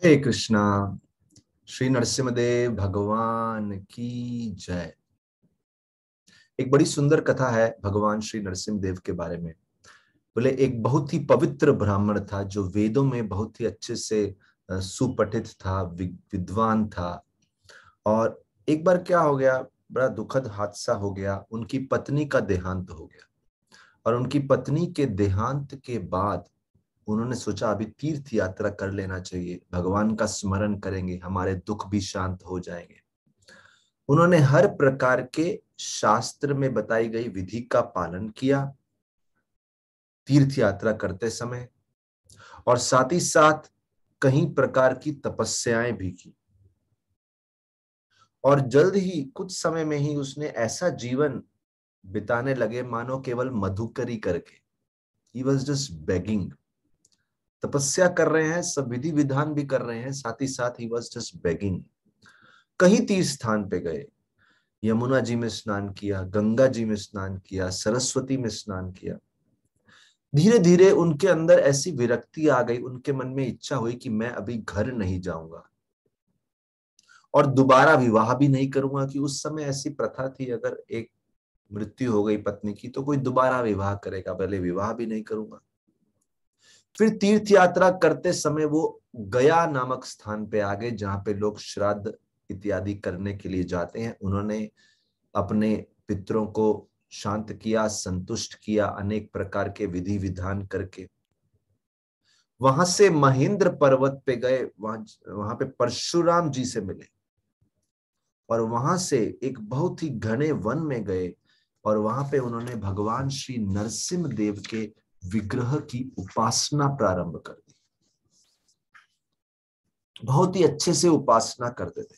हरे कृष्णा। श्री नरसिम्हदेव भगवान की जय। एक बड़ी सुंदर कथा है भगवान श्री नरसिम्हदेव के बारे में। बोले एक बहुत ही पवित्र ब्राह्मण था जो वेदों में बहुत ही अच्छे से सुपठित था, विद्वान था। और एक बार क्या हो गया, बड़ा दुखद हादसा हो गया। उनकी पत्नी का देहांत हो गया और उनकी पत्नी के देहांत के बाद उन्होंने सोचा अभी तीर्थ यात्रा कर लेना चाहिए, भगवान का स्मरण करेंगे, हमारे दुख भी शांत हो जाएंगे। उन्होंने हर प्रकार के शास्त्र में बताई गई विधि का पालन किया तीर्थ यात्रा करते समय, और साथ ही साथ कई प्रकार की तपस्याएं भी की। और जल्द ही कुछ समय में ही उसने ऐसा जीवन बिताने लगे मानो केवल मधुकरी करके। He was just begging. तपस्या कर रहे हैं, सब विधि विधान भी कर रहे हैं, साथ ही साथ ही वॉज जस्ट बेगिंग। कहीं तीर्थ स्थान पे गए, यमुना जी में स्नान किया, गंगा जी में स्नान किया, सरस्वती में स्नान किया। धीरे धीरे उनके अंदर ऐसी विरक्ति आ गई, उनके मन में इच्छा हुई कि मैं अभी घर नहीं जाऊंगा और दोबारा विवाह भी नहीं करूंगा। कि उस समय ऐसी प्रथा थी, अगर एक मृत्यु हो गई पत्नी की तो कोई दोबारा विवाह करेगा, पहले विवाह भी नहीं करूंगा। फिर तीर्थ यात्रा करते समय वो गया नामक स्थान पे आ गए, जहां पे लोग श्राद्ध इत्यादि करने के लिए जाते हैं। उन्होंने अपने पितरों को शांत किया, संतुष्ट किया, अनेक प्रकार के विधि विधान करके वहां से महेंद्र पर्वत पे गए। वहां वहां पे परशुराम जी से मिले और वहां से एक बहुत ही घने वन में गए और वहां पे उन्होंने भगवान श्री नरसिम्ह देव के विग्रह की उपासना प्रारंभ कर दी। बहुत ही अच्छे से उपासना करते थे,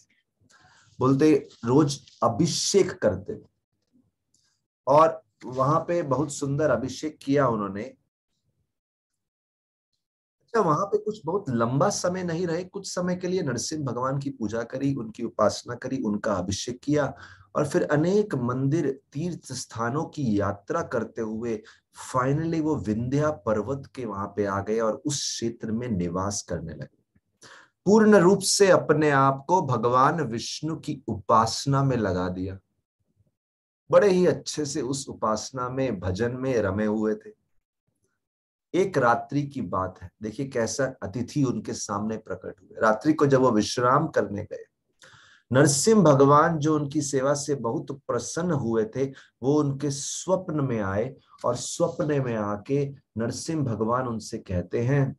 बोलते रोज अभिषेक करते थे। और वहां पे बहुत सुंदर अभिषेक किया उन्होंने। अच्छा, वहां पे कुछ बहुत लंबा समय नहीं रहे, कुछ समय के लिए नरसिम्ह भगवान की पूजा करी, उनकी उपासना करी, उनका अभिषेक किया और फिर अनेक मंदिर तीर्थ स्थानों की यात्रा करते हुए फाइनली वो विंध्या पर्वत के वहां पे आ गए और उस क्षेत्र में निवास करने लगे। पूर्ण रूप से अपने आप को भगवान विष्णु की उपासना में लगा दिया। बड़े ही अच्छे से उस उपासना में, भजन में रमे हुए थे। एक रात्रि की बात है, देखिए कैसा अतिथि उनके सामने प्रकट हुए। रात्रि को जब वो विश्राम करने गए, नरसिम्ह भगवान जो उनकी सेवा से बहुत प्रसन्न हुए थे, वो उनके स्वप्न में आए और स्वप्न में आके नरसिम्ह भगवान उनसे कहते हैं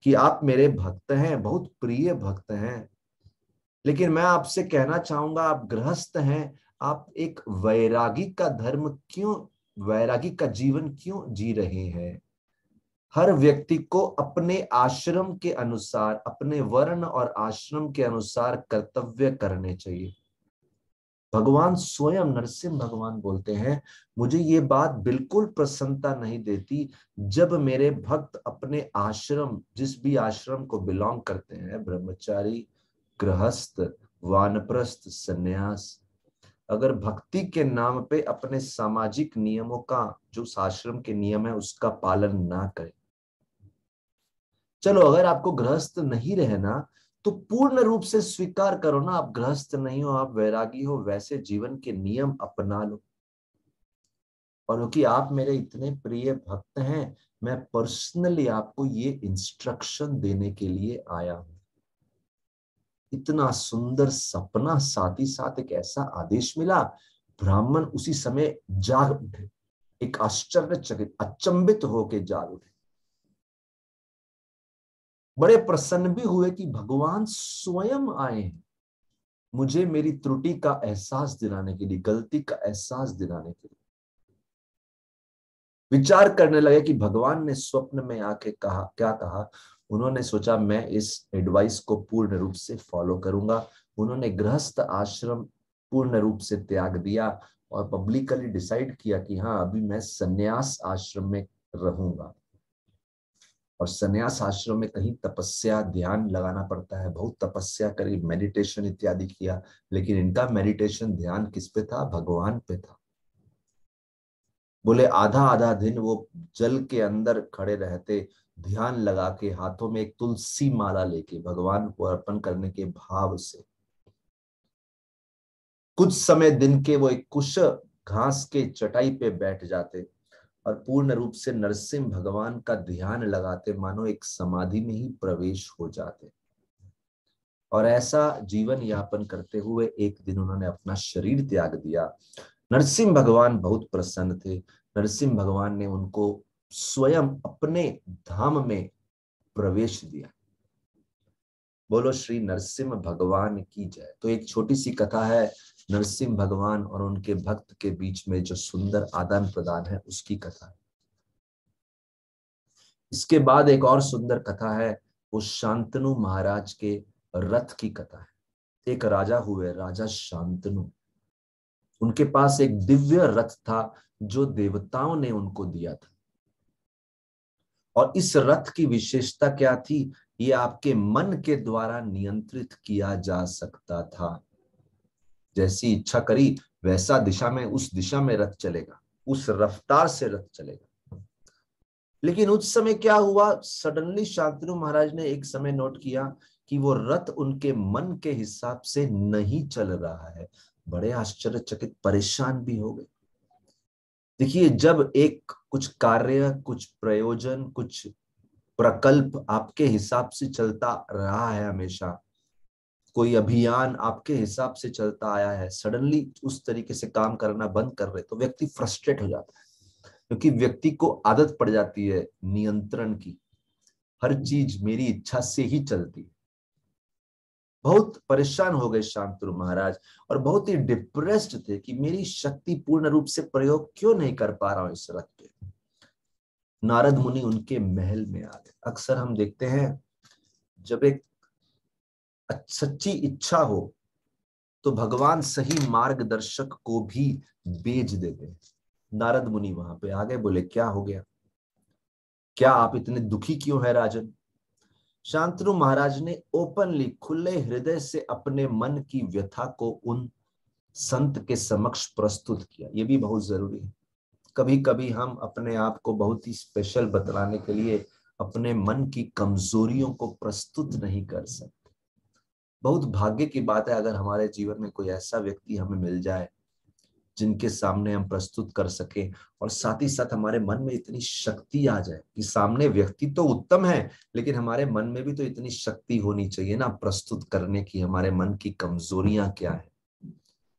कि आप मेरे भक्त हैं, बहुत प्रिय भक्त हैं, लेकिन मैं आपसे कहना चाहूंगा आप गृहस्थ हैं, आप एक वैरागी का धर्म क्यों, वैरागी का जीवन क्यों जी रहे हैं। हर व्यक्ति को अपने आश्रम के अनुसार, अपने वर्ण और आश्रम के अनुसार कर्तव्य करने चाहिए। भगवान स्वयं नरसिम्ह भगवान बोलते हैं, मुझे ये बात बिल्कुल प्रसन्नता नहीं देती जब मेरे भक्त अपने आश्रम, जिस भी आश्रम को बिलोंग करते हैं, ब्रह्मचारी, गृहस्थ, वानप्रस्थ, सन्यास, अगर भक्ति के नाम पे अपने सामाजिक नियमों का, जो उस आश्रम के नियम है, उसका पालन ना करें। चलो अगर आपको गृहस्थ नहीं रहना तो पूर्ण रूप से स्वीकार करो ना, आप गृहस्थ नहीं हो, आप वैरागी हो, वैसे जीवन के नियम अपना लो। और क्योंकि आप मेरे इतने प्रिय भक्त हैं, मैं पर्सनली आपको ये इंस्ट्रक्शन देने के लिए आया हूं। इतना सुंदर सपना, साथ ही साथ एक ऐसा आदेश मिला। ब्राह्मण उसी समय जाग उठे, एक आश्चर्यचकित, अचंभित होके जाग उठे। बड़े प्रसन्न भी हुए कि भगवान स्वयं आए हैं मुझे मेरी त्रुटि का एहसास दिलाने के लिए, गलती का एहसास दिलाने के लिए। विचार करने लगे कि भगवान ने स्वप्न में आके कहा, क्या कहा। उन्होंने सोचा मैं इस एडवाइस को पूर्ण रूप से फॉलो करूंगा। उन्होंने गृहस्थ आश्रम पूर्ण रूप से त्याग दिया और पब्लिकली डिसाइड किया कि हाँ, अभी मैं संन्यास आश्रम में रहूंगा। और संन्यास आश्रम में कहीं तपस्या, ध्यान लगाना पड़ता है, बहुत तपस्या करी, मेडिटेशन इत्यादि किया, लेकिन इनका मेडिटेशन ध्यान किस पे था, भगवान पे था। बोले आधा आधा दिन वो जल के अंदर खड़े रहते, ध्यान लगा के, हाथों में एक तुलसी माला लेके भगवान को अर्पण करने के भाव से। कुछ समय दिन के वो एक कुश घास के चटाई पे बैठ जाते और पूर्ण रूप से नरसिंह भगवान का ध्यान लगाते, मानो एक समाधि में ही प्रवेश हो जाते। और ऐसा जीवन यापन करते हुए एक दिन उन्होंने अपना शरीर त्याग दिया। नरसिंह भगवान बहुत प्रसन्न थे। नरसिंह भगवान ने उनको स्वयं अपने धाम में प्रवेश दिया। बोलो श्री नरसिंह भगवान की जय। तो एक छोटी सी कथा है नरसिंह भगवान और उनके भक्त के बीच में जो सुंदर आदान प्रदान है, उसकी कथा है। इसके बाद एक और सुंदर कथा है, वो शांतनु महाराज के रथ की कथा है। एक राजा हुए, राजा शांतनु। उनके पास एक दिव्य रथ था जो देवताओं ने उनको दिया था। और इस रथ की विशेषता क्या थी? ये आपके मन के द्वारा नियंत्रित किया जा सकता था। जैसी इच्छा करी वैसा दिशा में, उस दिशा में रथ चलेगा, उस रफ्तार से रथ चलेगा। लेकिन उस समय क्या हुआ, सडनली शांतनु महाराज ने एक समय नोट किया कि वो रथ उनके मन के हिसाब से नहीं चल रहा है। बड़े आश्चर्यचकित, परेशान भी हो गए। देखिए, जब एक कुछ कार्य, कुछ प्रयोजन, कुछ प्रकल्प आपके हिसाब से चलता रहा है, हमेशा कोई अभियान आपके हिसाब से चलता आया है, सडनली उस तरीके से काम करना बंद कर रहे, तो व्यक्ति फ्रस्ट्रेट हो जाता है। क्योंकि व्यक्ति को आदत पड़ जाती है नियंत्रण की, हर चीज मेरी इच्छा से ही चलती है। बहुत परेशान हो गए शांतनु महाराज और बहुत ही डिप्रेस्ड थे कि मेरी शक्ति पूर्ण रूप से प्रयोग क्यों नहीं कर पा रहा हूं इस रथ पे। नारद मुनि उनके महल में आ गए। अक्सर हम देखते हैं जब एक सच्ची इच्छा हो तो भगवान सही मार्गदर्शक को भी भेज देते हैं। नारद मुनि वहां पे आ गए, बोले क्या हो गया, क्या आप इतने दुखी क्यों है राजन। शांतनु महाराज ने ओपनली, खुले हृदय से अपने मन की व्यथा को उन संत के समक्ष प्रस्तुत किया। ये भी बहुत जरूरी है। कभी कभी हम अपने आप को बहुत ही स्पेशल बतलाने के लिए अपने मन की कमजोरियों को प्रस्तुत नहीं कर सकते। बहुत भाग्य की बात है अगर हमारे जीवन में कोई ऐसा व्यक्ति हमें मिल जाए जिनके सामने हम प्रस्तुत कर सके, और साथ ही साथ हमारे मन में इतनी शक्ति आ जाए कि सामने व्यक्ति तो उत्तम है, लेकिन हमारे मन में भी तो इतनी शक्ति होनी चाहिए ना प्रस्तुत करने की हमारे मन की कमजोरियां क्या है।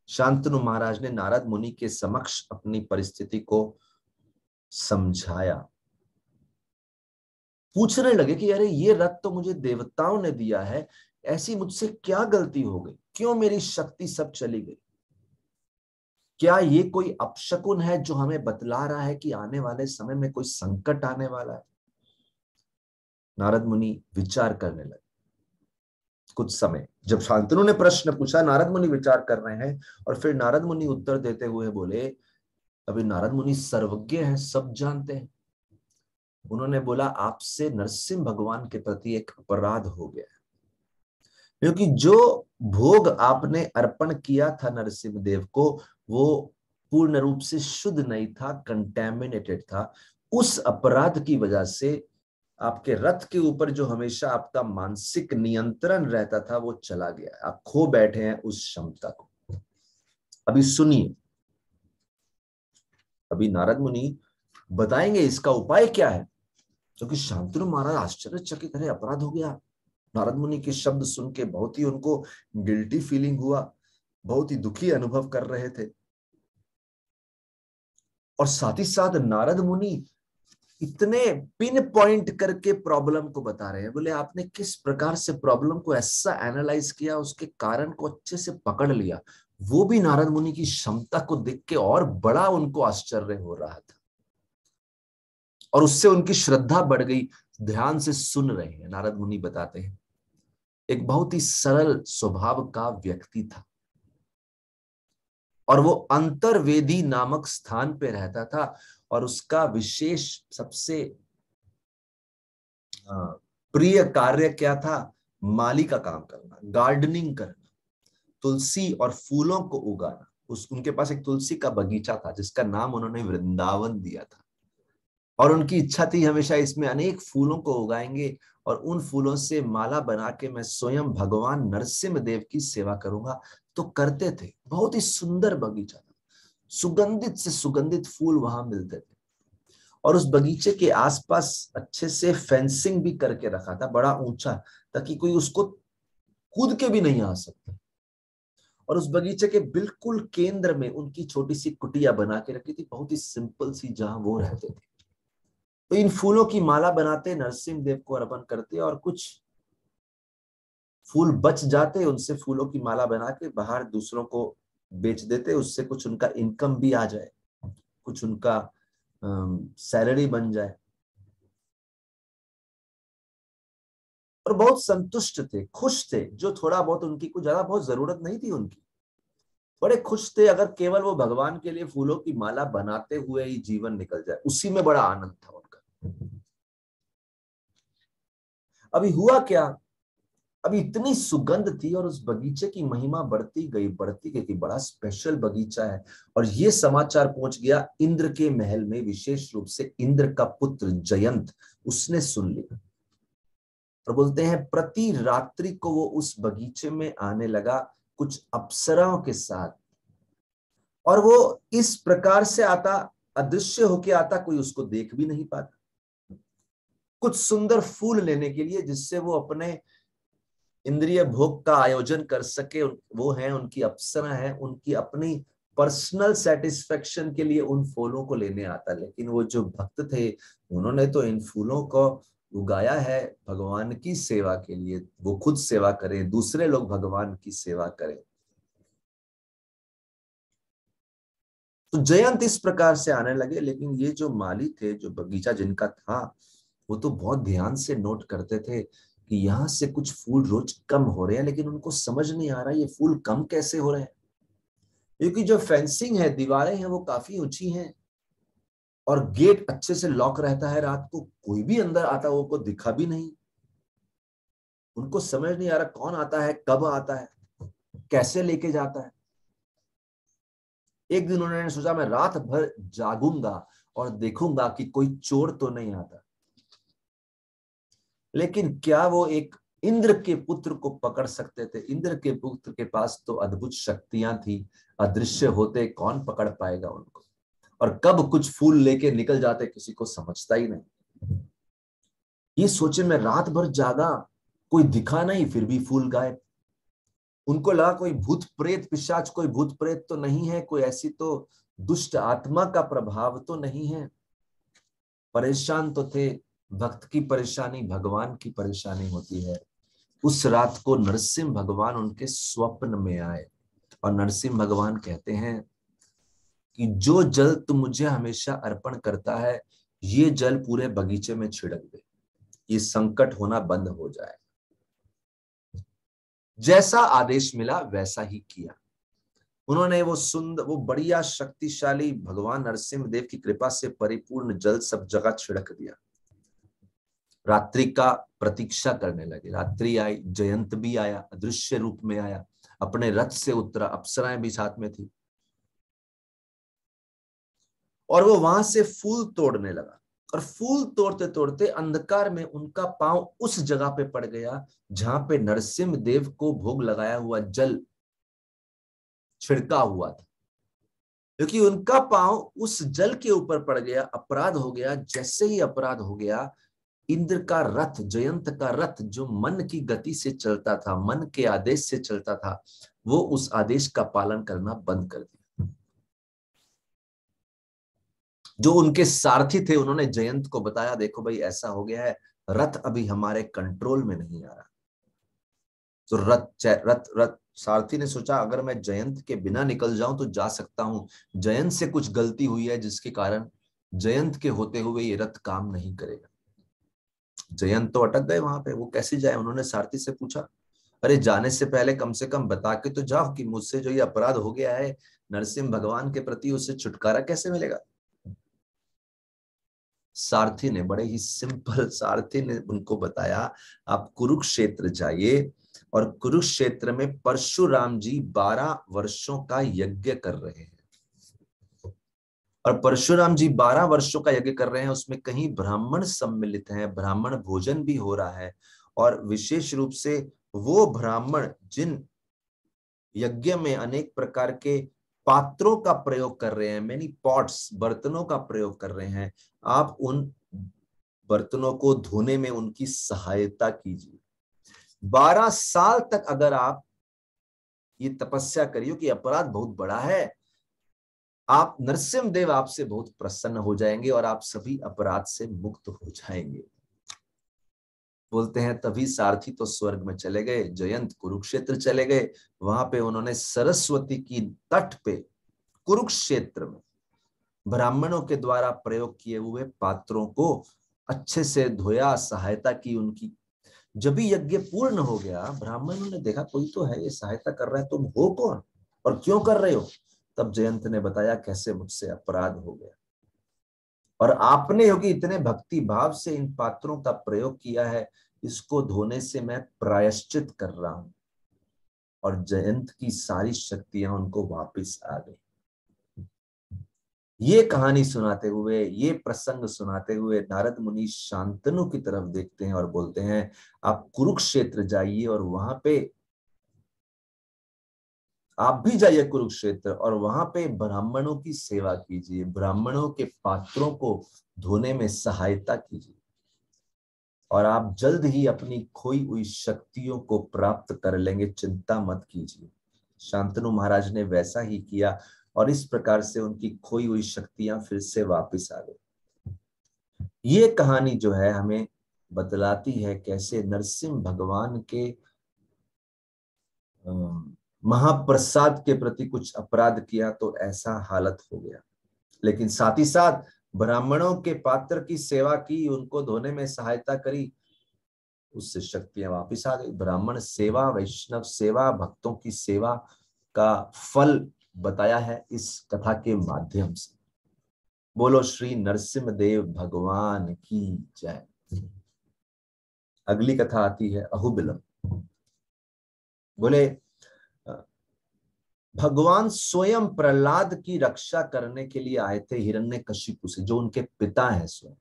शांतनु महाराज ने नारद मुनि के समक्ष अपनी परिस्थिति को समझाया। पूछने लगे कि अरे ये रथ तो मुझे देवताओं ने दिया है, ऐसी मुझसे क्या गलती हो गई, क्यों मेरी शक्ति सब चली गई। क्या ये कोई अपशकुन है जो हमें बतला रहा है कि आने वाले समय में कोई संकट आने वाला है। नारद मुनि विचार करने लगे। कुछ समय जब शांतनु ने प्रश्न पूछा, नारद मुनि विचार कर रहे हैं और फिर नारद मुनि उत्तर देते हुए बोले, अभी नारद मुनि सर्वज्ञ हैं, सब जानते हैं। उन्होंने बोला, आपसे नरसिंह भगवान के प्रति एक अपराध हो गया है, क्योंकि जो भोग आपने अर्पण किया था नरसिंह देव को, वो पूर्ण रूप से शुद्ध नहीं था, कंटेमिनेटेड था। उस अपराध की वजह से आपके रथ के ऊपर जो हमेशा आपका मानसिक नियंत्रण रहता था वो चला गया, आप खो बैठे हैं उस क्षमता को। अभी सुनिए, अभी नारद मुनि बताएंगे इसका उपाय क्या है। क्योंकि शांतनु महाराज आश्चर्यचकित, अरे अपराध हो गया। नारद मुनि के शब्द सुन के बहुत ही उनको गिल्टी फीलिंग हुआ, बहुत ही दुखी अनुभव कर रहे थे। और साथ ही साथ नारद मुनि इतने पिन पॉइंट करके प्रॉब्लम को बता रहे हैं। बोले आपने किस प्रकार से प्रॉब्लम को ऐसा एनालाइज किया, उसके कारण को अच्छे से पकड़ लिया। वो भी नारद मुनि की क्षमता को देख के और बड़ा उनको आश्चर्य हो रहा था और उससे उनकी श्रद्धा बढ़ गई। ध्यान से सुन रहे हैं। नारद मुनि बताते हैं, एक बहुत ही सरल स्वभाव का व्यक्ति था और वो अंतर्वेदी नामक स्थान पे रहता था और उसका विशेष सबसे प्रिय कार्य क्या था? माली का काम करना, गार्डनिंग करना, तुलसी और फूलों को उगाना। उनके पास एक तुलसी का बगीचा था जिसका नाम उन्होंने वृंदावन दिया था। और उनकी इच्छा थी हमेशा इसमें अनेक फूलों को उगाएंगे और उन फूलों से माला बना के मैं स्वयं भगवान नरसिंह देव की सेवा करूंगा। तो करते थे। बहुत ही सुंदर बगीचा था, सुगंधित से सुगंधित फूल वहां मिलते थे। और उस बगीचे के आसपास अच्छे से फेंसिंग भी करके रखा था, बड़ा ऊंचा, ताकि कोई उसको कूद के भी नहीं आ सकता। और उस बगीचे के बिल्कुल केंद्र में उनकी छोटी सी कुटिया बना के रखी थी, बहुत ही सिंपल सी, जहां वो रहते थे। तो इन फूलों की माला बनाते, नरसिंह देव को अर्पण करते और कुछ फूल बच जाते, उनसे फूलों की माला बना के बाहर दूसरों को बेच देते, उससे कुछ उनका इनकम भी आ जाए, कुछ उनका सैलरी बन जाए। और बहुत संतुष्ट थे, खुश थे। जो थोड़ा बहुत उनकी, कुछ ज्यादा बहुत जरूरत नहीं थी उनकी, बड़े खुश थे। अगर केवल वो भगवान के लिए फूलों की माला बनाते हुए ही जीवन निकल जाए, उसी में बड़ा आनंद था उनका। अभी हुआ क्या, अभी इतनी सुगंध थी और उस बगीचे की महिमा बढ़ती गई कि बड़ा स्पेशल बगीचा है। और ये समाचार पहुंच गया इंद्र के महल में, विशेष रूप से इंद्र का पुत्र जयंत, उसने सुन लिया। और बोलते हैं प्रति रात्रि को वो उस बगीचे में आने लगा कुछ अप्सराओं के साथ। और वो इस प्रकार से आता, अदृश्य होके आता, कोई उसको देख भी नहीं पाता, कुछ सुंदर फूल लेने के लिए जिससे वो अपने इंद्रिय भोग का आयोजन कर सके। वो है उनकी अप्सरा है, उनकी अपनी पर्सनल सेटिस्फेक्शन के लिए उन फूलों को लेने आता। लेकिन वो जो भक्त थे, उन्होंने तो इन फूलों को उगाया है भगवान की सेवा के लिए। वो खुद सेवा करें, दूसरे लोग भगवान की सेवा करें। तो जयंत इस प्रकार से आने लगे। लेकिन ये जो माली थे, जो बगीचा जिनका था, वो तो बहुत ध्यान से नोट करते थे कि यहाँ से कुछ फूल रोज कम हो रहे हैं। लेकिन उनको समझ नहीं आ रहा ये फूल कम कैसे हो रहे हैं, क्योंकि जो फेंसिंग है, दीवारें हैं, वो काफी ऊंची हैं और गेट अच्छे से लॉक रहता है। रात को कोई भी अंदर आता वो को दिखा भी नहीं। उनको समझ नहीं आ रहा कौन आता है, कब आता है, कैसे लेके जाता है। एक दिन उन्होंने सोचा मैं रात भर जागूंगा और देखूंगा कि कोई चोर तो नहीं आता। लेकिन क्या वो एक इंद्र के पुत्र को पकड़ सकते थे? इंद्र के पुत्र के पास तो अद्भुत शक्तियां थी, अदृश्य होते, कौन पकड़ पाएगा उनको? और कब कुछ फूल लेके निकल जाते, किसी को समझता ही नहीं। ये सोचे मैं रात भर जागा, कोई दिखा नहीं, फिर भी फूल गायब। उनको लगा कोई भूत प्रेत पिशाच, कोई भूत प्रेत तो नहीं है, कोई ऐसी तो दुष्ट आत्मा का प्रभाव तो नहीं है। परेशान तो थे। भक्त की परेशानी भगवान की परेशानी होती है। उस रात को नरसिंह भगवान उनके स्वप्न में आए और नरसिंह भगवान कहते हैं कि जो जल तू मुझे हमेशा अर्पण करता है, ये जल पूरे बगीचे में छिड़क दे, ये संकट होना बंद हो जाए। जैसा आदेश मिला वैसा ही किया उन्होंने। वो सुंदर, वो बढ़िया शक्तिशाली भगवान नरसिंह देव की कृपा से परिपूर्ण जल सब जगह छिड़क दिया। रात्रि का प्रतीक्षा करने लगे। रात्रि आई, जयंत भी आया, अदृश्य रूप में आया, अपने रथ से उतरा, अप्सराएं भी साथ में थी। और वो वहां से फूल तोड़ने लगा। और फूल तोड़ते तोड़ते अंधकार में उनका पांव उस जगह पे पड़ गया जहां पे नरसिंह देव को भोग लगाया हुआ जल छिड़का हुआ था। क्योंकि उनका पांव उस जल के ऊपर पड़ गया, अपराध हो गया। जैसे ही अपराध हो गया, इंद्र का रथ, जयंत का रथ, जो मन की गति से चलता था, मन के आदेश से चलता था, वो उस आदेश का पालन करना बंद कर दिया। जो उनके सारथी थे, उन्होंने जयंत को बताया, देखो भाई ऐसा हो गया है, रथ अभी हमारे कंट्रोल में नहीं आ रहा। तो रथ सारथी ने सोचा अगर मैं जयंत के बिना निकल जाऊं तो जा सकता हूं। जयंत से कुछ गलती हुई है जिसके कारण जयंत के होते हुए ये रथ काम नहीं करेगा। जयंत तो अटक गए वहां पे, वो कैसे जाए? उन्होंने सारथी से पूछा, अरे जाने से पहले कम से कम बता के तो जाओ कि मुझसे जो ये अपराध हो गया है नरसिंह भगवान के प्रति, उससे छुटकारा कैसे मिलेगा? सारथी ने, बड़े ही सिंपल सारथी ने उनको बताया, आप कुरुक्षेत्र जाइए, और कुरुक्षेत्र में परशुराम जी 12 वर्षों का यज्ञ कर रहे हैं। और परशुराम जी 12 वर्षों का यज्ञ कर रहे हैं, उसमें कहीं ब्राह्मण सम्मिलित हैं, ब्राह्मण भोजन भी हो रहा है। और विशेष रूप से वो ब्राह्मण जिन यज्ञ में अनेक प्रकार के पात्रों का प्रयोग कर रहे हैं, मेनी पॉट्स, बर्तनों का प्रयोग कर रहे हैं, आप उन बर्तनों को धोने में उनकी सहायता कीजिए। 12 साल तक अगर आप ये तपस्या करिए कि अपराध बहुत बड़ा है, आप नरसिंह देव आपसे बहुत प्रसन्न हो जाएंगे और आप सभी अपराध से मुक्त हो जाएंगे। बोलते हैं तभी सारथी तो स्वर्ग में चले गए, जयंत कुरुक्षेत्र चले गए। वहां पे उन्होंने सरस्वती की तट पे कुरुक्षेत्र में ब्राह्मणों के द्वारा प्रयोग किए हुए पात्रों को अच्छे से धोया, सहायता की उनकी। जब भी यज्ञ पूर्ण हो गया, ब्राह्मणों ने देखा कोई तो है ये सहायता कर रहा है, तुम हो कौन और क्यों कर रहे हो? तब जयंत ने बताया कैसे मुझसे अपराध हो गया और आपने योगी इतने भक्ति भाव से इन पात्रों का प्रयोग किया है, इसको धोने से मैं प्रायश्चित कर रहा हूं। और जयंत की सारी शक्तियां उनको वापस आ गई। ये कहानी सुनाते हुए, ये प्रसंग सुनाते हुए नारद मुनि शांतनु की तरफ देखते हैं और बोलते हैं आप कुरुक्षेत्र जाइए और वहां पे आप भी जाइए कुरुक्षेत्र और वहां पे ब्राह्मणों की सेवा कीजिए, ब्राह्मणों के पात्रों को धोने में सहायता कीजिए और आप जल्द ही अपनी खोई हुई शक्तियों को प्राप्त कर लेंगे, चिंता मत कीजिए। शांतनु महाराज ने वैसा ही किया और इस प्रकार से उनकी खोई हुई शक्तियां फिर से वापस आ गई। ये कहानी जो है हमें बतलाती है कैसे नरसिंह भगवान के महाप्रसाद के प्रति कुछ अपराध किया तो ऐसा हालत हो गया, लेकिन साथ ही साथ ब्राह्मणों के पात्र की सेवा की, उनको धोने में सहायता करी, उससे शक्तियां वापिस आ गई। ब्राह्मण सेवा, वैष्णव सेवा, भक्तों की सेवा का फल बताया है इस कथा के माध्यम से। बोलो श्री नरसिंह देव भगवान की जय। अगली कथा आती है अहोबिलम। बोले भगवान स्वयं प्रहलाद की रक्षा करने के लिए आए थे हिरण्यकशिपु से, जो उनके पिता हैं स्वयं।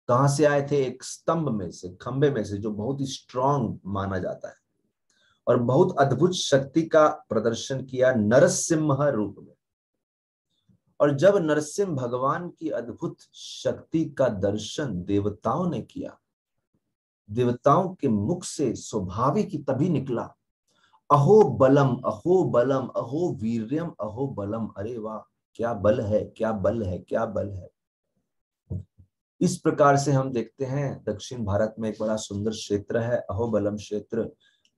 कहां से आए थे? एक स्तंभ में से, खंबे में से, जो बहुत ही स्ट्रांग माना जाता है, और बहुत अद्भुत शक्ति का प्रदर्शन किया नरसिंह रूप में। और जब नरसिंह भगवान की अद्भुत शक्ति का दर्शन देवताओं ने किया, देवताओं के मुख से स्वाभाविक ही तभी निकला अहो बलम, अहो बलम, अहो वीर्यम, अहो बलम। अरे वाह, क्या बल है, क्या बल है, क्या बल है। इस प्रकार से हम देखते हैं दक्षिण भारत में एक बड़ा सुंदर क्षेत्र है अहोबलम क्षेत्र,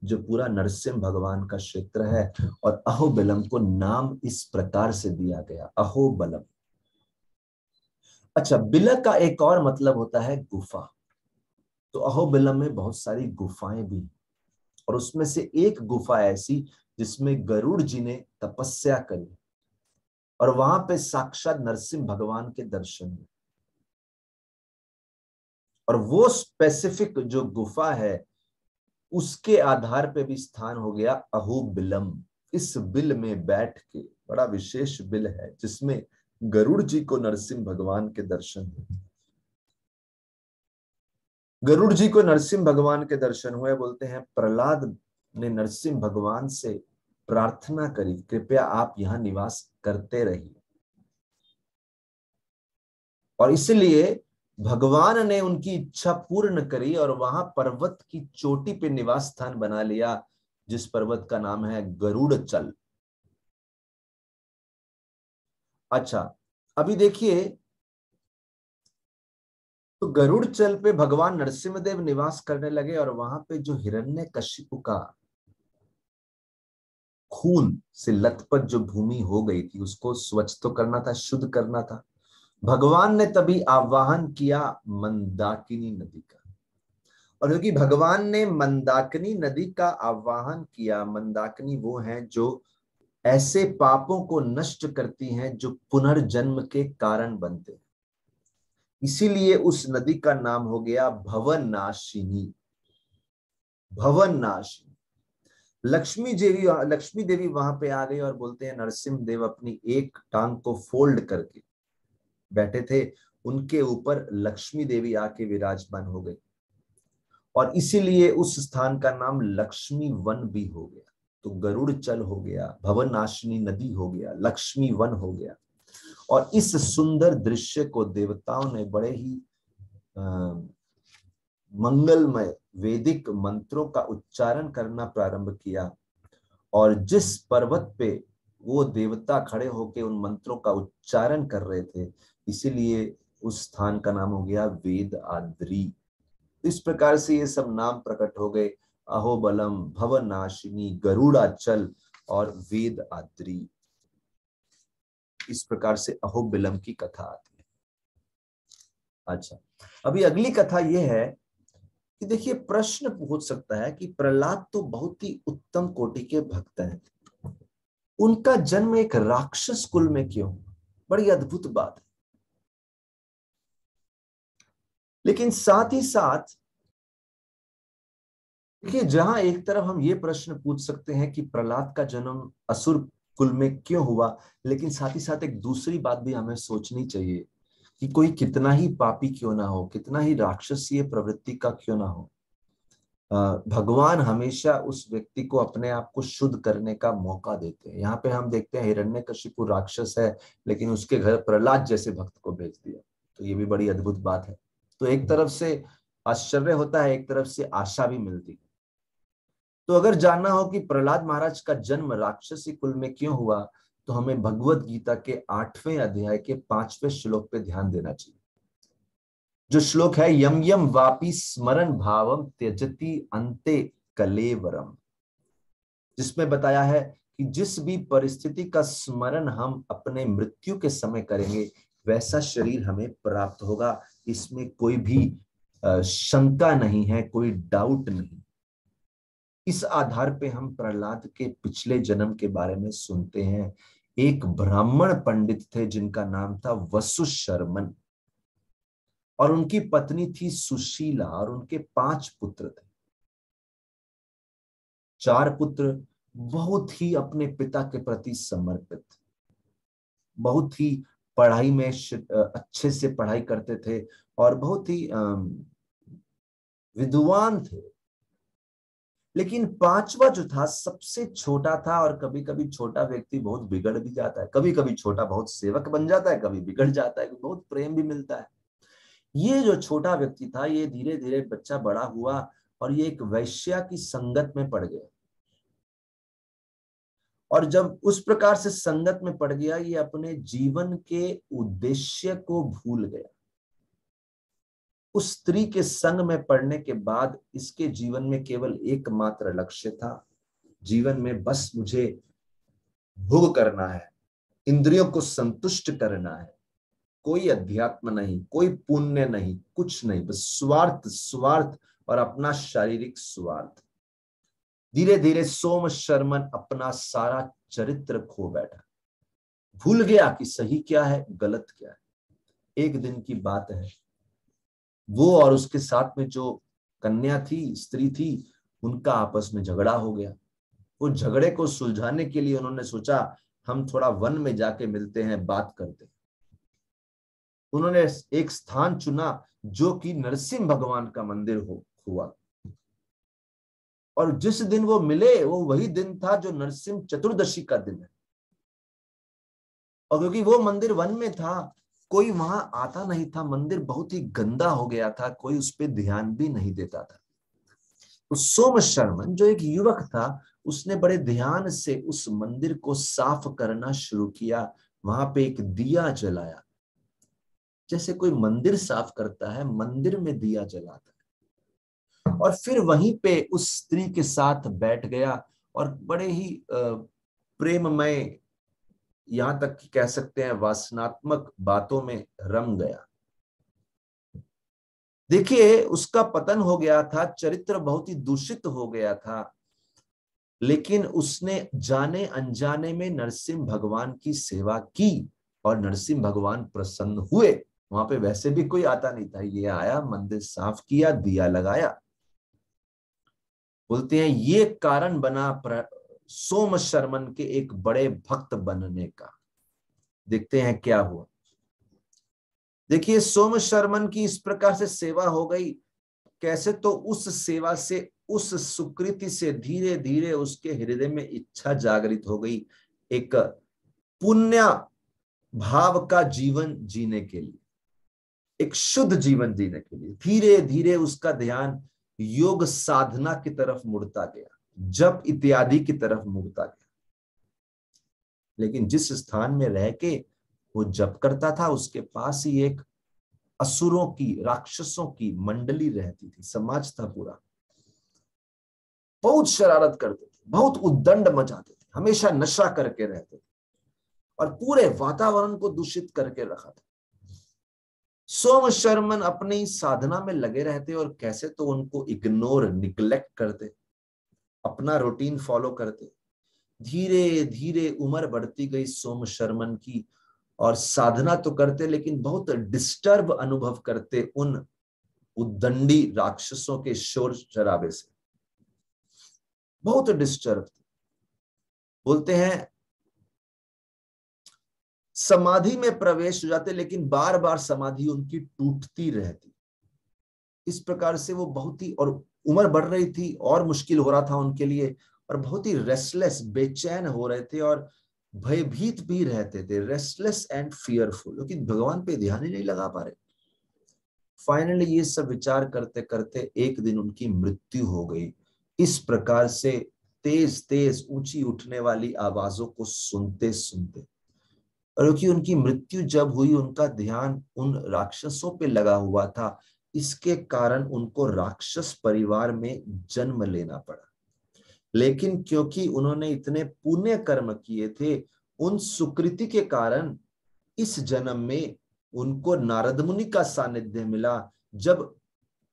जो पूरा नरसिंह भगवान का क्षेत्र है। और अहोबलम को नाम इस प्रकार से दिया गया, अहोबलम। अच्छा, बिल का एक और मतलब होता है गुफा। तो अहोबलम में बहुत सारी गुफाएं भी, और उसमें से एक गुफा ऐसी जिसमें गरुड़ जी ने तपस्या करी और वहां पे साक्षात नरसिंह भगवान के दर्शन हुए। और वो स्पेसिफिक जो गुफा है उसके आधार पे भी स्थान हो गया अहोबिलम। इस बिल में बैठ के, बड़ा विशेष बिल है जिसमें गरुड़ जी को नरसिंह भगवान के दर्शन हुए। गरुड़ जी को नरसिंह भगवान के दर्शन हुए। बोलते हैं प्रहलाद ने नरसिंह भगवान से प्रार्थना करी, कृपया आप यहां निवास करते रहिए। और इसलिए भगवान ने उनकी इच्छा पूर्ण करी और वहां पर्वत की चोटी पे निवास स्थान बना लिया, जिस पर्वत का नाम है गरुड़चल। अच्छा, अभी देखिए, तो गरुड़चल पे भगवान नरसिंहदेव निवास करने लगे और वहां पे जो हिरण्यकशिपु का खून से लथपथ जो भूमि हो गई थी, उसको स्वच्छ तो करना था, शुद्ध करना था। भगवान ने तभी आवाहन किया मंदाकिनी नदी का। और क्योंकि भगवान ने मंदाकिनी नदी का आवाहन किया, मंदाकिनी वो हैं जो ऐसे पापों को नष्ट करती हैं जो पुनर्जन्म के कारण बनते हैं, इसीलिए उस नदी का नाम हो गया भवनाशिनी। भवनाशिनी लक्ष्मी देवी वहां पे आ गई और बोलते हैं नरसिंह देव अपनी एक टांग को फोल्ड करके बैठे थे, उनके ऊपर लक्ष्मी देवी आके विराजमान हो गई और इसीलिए उस स्थान का नाम लक्ष्मी वन भी हो गया। तो गरुड़ चल हो गया, भवनाशिनी नदी हो गया, लक्ष्मी वन हो गया। और इस सुंदर दृश्य को देवताओं ने बड़े ही मंगलमय वैदिक मंत्रों का उच्चारण करना प्रारंभ किया। और जिस पर्वत पे वो देवता खड़े होकर उन मंत्रों का उच्चारण कर रहे थे, इसीलिए उस स्थान का नाम हो गया वेद आद्री। इस प्रकार से ये सब नाम प्रकट हो गए, अहोबलम, भवनाशिनी, गरुड़ाचल और वेद आद्री। इस प्रकार से अहोबिलम की कथा आती है। अच्छा, अभी अगली कथा यह है कि देखिए, प्रश्न पूछ सकता है कि प्रहलाद तो बहुत ही उत्तम कोटि के भक्त हैं, उनका जन्म एक राक्षस कुल में क्यों? बड़ी अद्भुत बात है। लेकिन साथ ही साथ देखिए, जहां एक तरफ हम ये प्रश्न पूछ सकते हैं कि प्रहलाद का जन्म असुर कुल में क्यों हुआ, लेकिन साथ ही साथ एक दूसरी बात भी हमें सोचनी चाहिए कि कोई कितना ही पापी क्यों ना हो, कितना ही राक्षसीय प्रवृत्ति का क्यों ना हो, भगवान हमेशा उस व्यक्ति को अपने आप को शुद्ध करने का मौका देते हैं। यहाँ पे हम देखते हैं हिरण्यकशिपु राक्षस है, लेकिन उसके घर प्रहलाद जैसे भक्त को भेज दिया, तो ये भी बड़ी अद्भुत बात है। तो एक तरफ से आश्चर्य होता है, एक तरफ से आशा भी मिलती है। तो अगर जानना हो कि प्रहलाद महाराज का जन्म राक्षसी कुल में क्यों हुआ, तो हमें भगवत गीता के 8वें अध्याय के 5वें श्लोक पे ध्यान देना चाहिए। जो श्लोक है, यम यम वापि स्मरण भावम त्यजति अंते कलेवरम, जिसमें बताया है कि जिस भी परिस्थिति का स्मरण हम अपने मृत्यु के समय करेंगे, वैसा शरीर हमें प्राप्त होगा। इसमें कोई भी शंका नहीं है, कोई डाउट नहीं। इस आधार पे हम प्रहलाद के पिछले जन्म के बारे में सुनते हैं। एक ब्राह्मण पंडित थे जिनका नाम था वसु शर्मन, और उनकी पत्नी थी सुशीला, और उनके 5 पुत्र थे। 4 पुत्र बहुत ही अपने पिता के प्रति समर्पित, बहुत ही पढ़ाई में अच्छे से पढ़ाई करते थे और बहुत ही विद्वान थे। लेकिन 5वां जो था सबसे छोटा था, और कभी कभी छोटा व्यक्ति बहुत बिगड़ भी जाता है, कभी कभी छोटा बहुत सेवक बन जाता है, कभी बिगड़ जाता है, बहुत प्रेम भी मिलता है। ये जो छोटा व्यक्ति था, ये धीरे धीरे बच्चा बड़ा हुआ और ये एक वैश्या की संगत में पड़ गया। और जब उस प्रकार से संगत में पड़ गया, ये अपने जीवन के उद्देश्य को भूल गया। उस स्त्री के संग में पड़ने के बाद इसके जीवन में केवल एकमात्र लक्ष्य था, जीवन में बस मुझे भोग करना है, इंद्रियों को संतुष्ट करना है, कोई अध्यात्म नहीं, कोई पुण्य नहीं, कुछ नहीं, बस स्वार्थ स्वार्थ और अपना शारीरिक स्वार्थ। धीरे धीरे सोम शर्मन अपना सारा चरित्र खो बैठा, भूल गया कि सही क्या है, गलत क्या है। एक दिन की बात है, वो और उसके साथ में जो कन्या थी, स्त्री थी, उनका आपस में झगड़ा हो गया। वो झगड़े को सुलझाने के लिए उन्होंने सोचा, हम थोड़ा वन में जाके मिलते हैं, बात करते हैं। उन्होंने एक स्थान चुना जो कि नरसिंह भगवान का मंदिर हुआ। और जिस दिन वो मिले, वो वही दिन था जो नरसिंह चतुर्दशी का दिन है। और क्योंकि वो मंदिर वन में था, कोई वहां आता नहीं था, मंदिर बहुत ही गंदा हो गया था, कोई उस पर ध्यान भी नहीं देता था। तो सोम शर्मन जो एक युवक था, उसने बड़े ध्यान से उस मंदिर को साफ करना शुरू किया। वहां पे एक दिया जलाया, जैसे कोई मंदिर साफ करता है, मंदिर में दिया जलाता है। और फिर वहीं पे उस स्त्री के साथ बैठ गया और बड़े ही प्रेममय, यहां तक कि कह सकते हैं वासनात्मक बातों में रम गया। देखिए, उसका पतन हो गया था, चरित्र बहुत ही दूषित हो गया था, लेकिन उसने जाने अनजाने में नरसिंह भगवान की सेवा की और नरसिंह भगवान प्रसन्न हुए। वहां पे वैसे भी कोई आता नहीं था, ये आया, मंदिर साफ किया, दिया लगाया। बोलते हैं ये कारण बना सोम शर्मन के एक बड़े भक्त बनने का। देखते हैं क्या हुआ। देखिए सोम शर्मन की इस प्रकार से सेवा हो गई। कैसे? तो उस सेवा से, उस सुकृति से धीरे धीरे उसके हृदय में इच्छा जागृत हो गई, एक पुण्य भाव का जीवन जीने के लिए, एक शुद्ध जीवन जीने के लिए। धीरे धीरे उसका ध्यान योग साधना की तरफ मुड़ता गया, जप इत्यादि की तरफ मुड़ता गया। लेकिन जिस स्थान में रह के वो जप करता था, उसके पास ही एक असुरों की, राक्षसों की मंडली रहती थी, समाज था पूरा। बहुत शरारत करते थे, बहुत उद्दंड मचाते थे, हमेशा नशा करके रहते थे और पूरे वातावरण को दूषित करके रखा था। सोम शर्मन अपनी साधना में लगे रहते और कैसे तो उनको इग्नोर, निग्लेक्ट करते, अपना रूटीन फॉलो करते। धीरे धीरे उम्र बढ़ती गई सोम शर्मन की, और साधना तो करते लेकिन बहुत डिस्टर्ब अनुभव करते उन उद्दंडी राक्षसों के शोर शराबे से, बहुत डिस्टर्ब थे। बोलते हैं समाधि में प्रवेश हो जाते, लेकिन बार बार समाधि उनकी टूटती रहती। इस प्रकार से वो बहुत ही, और उम्र बढ़ रही थी और मुश्किल हो रहा था उनके लिए, और बहुत ही रेस्टलेस, बेचैन हो रहे थे और भयभीत भी रहते थे, रेस्टलेस एंड फियरफुल, क्योंकि भगवान पे ध्यान ही नहीं लगा पा रहे। फाइनली ये सब विचार करते करते एक दिन उनकी मृत्यु हो गई। इस प्रकार से तेज तेज ऊंची उठने वाली आवाजों को सुनते सुनते, और क्योंकि उनकी मृत्यु जब हुई, उनका ध्यान उन राक्षसों पे लगा हुआ था, इसके कारण उनको राक्षस परिवार में जन्म लेना पड़ा। लेकिन क्योंकि उन्होंने इतने पुण्य कर्म किए थे, उन सुकृति के कारण इस जन्म में उनको नारद मुनि का सानिध्य मिला। जब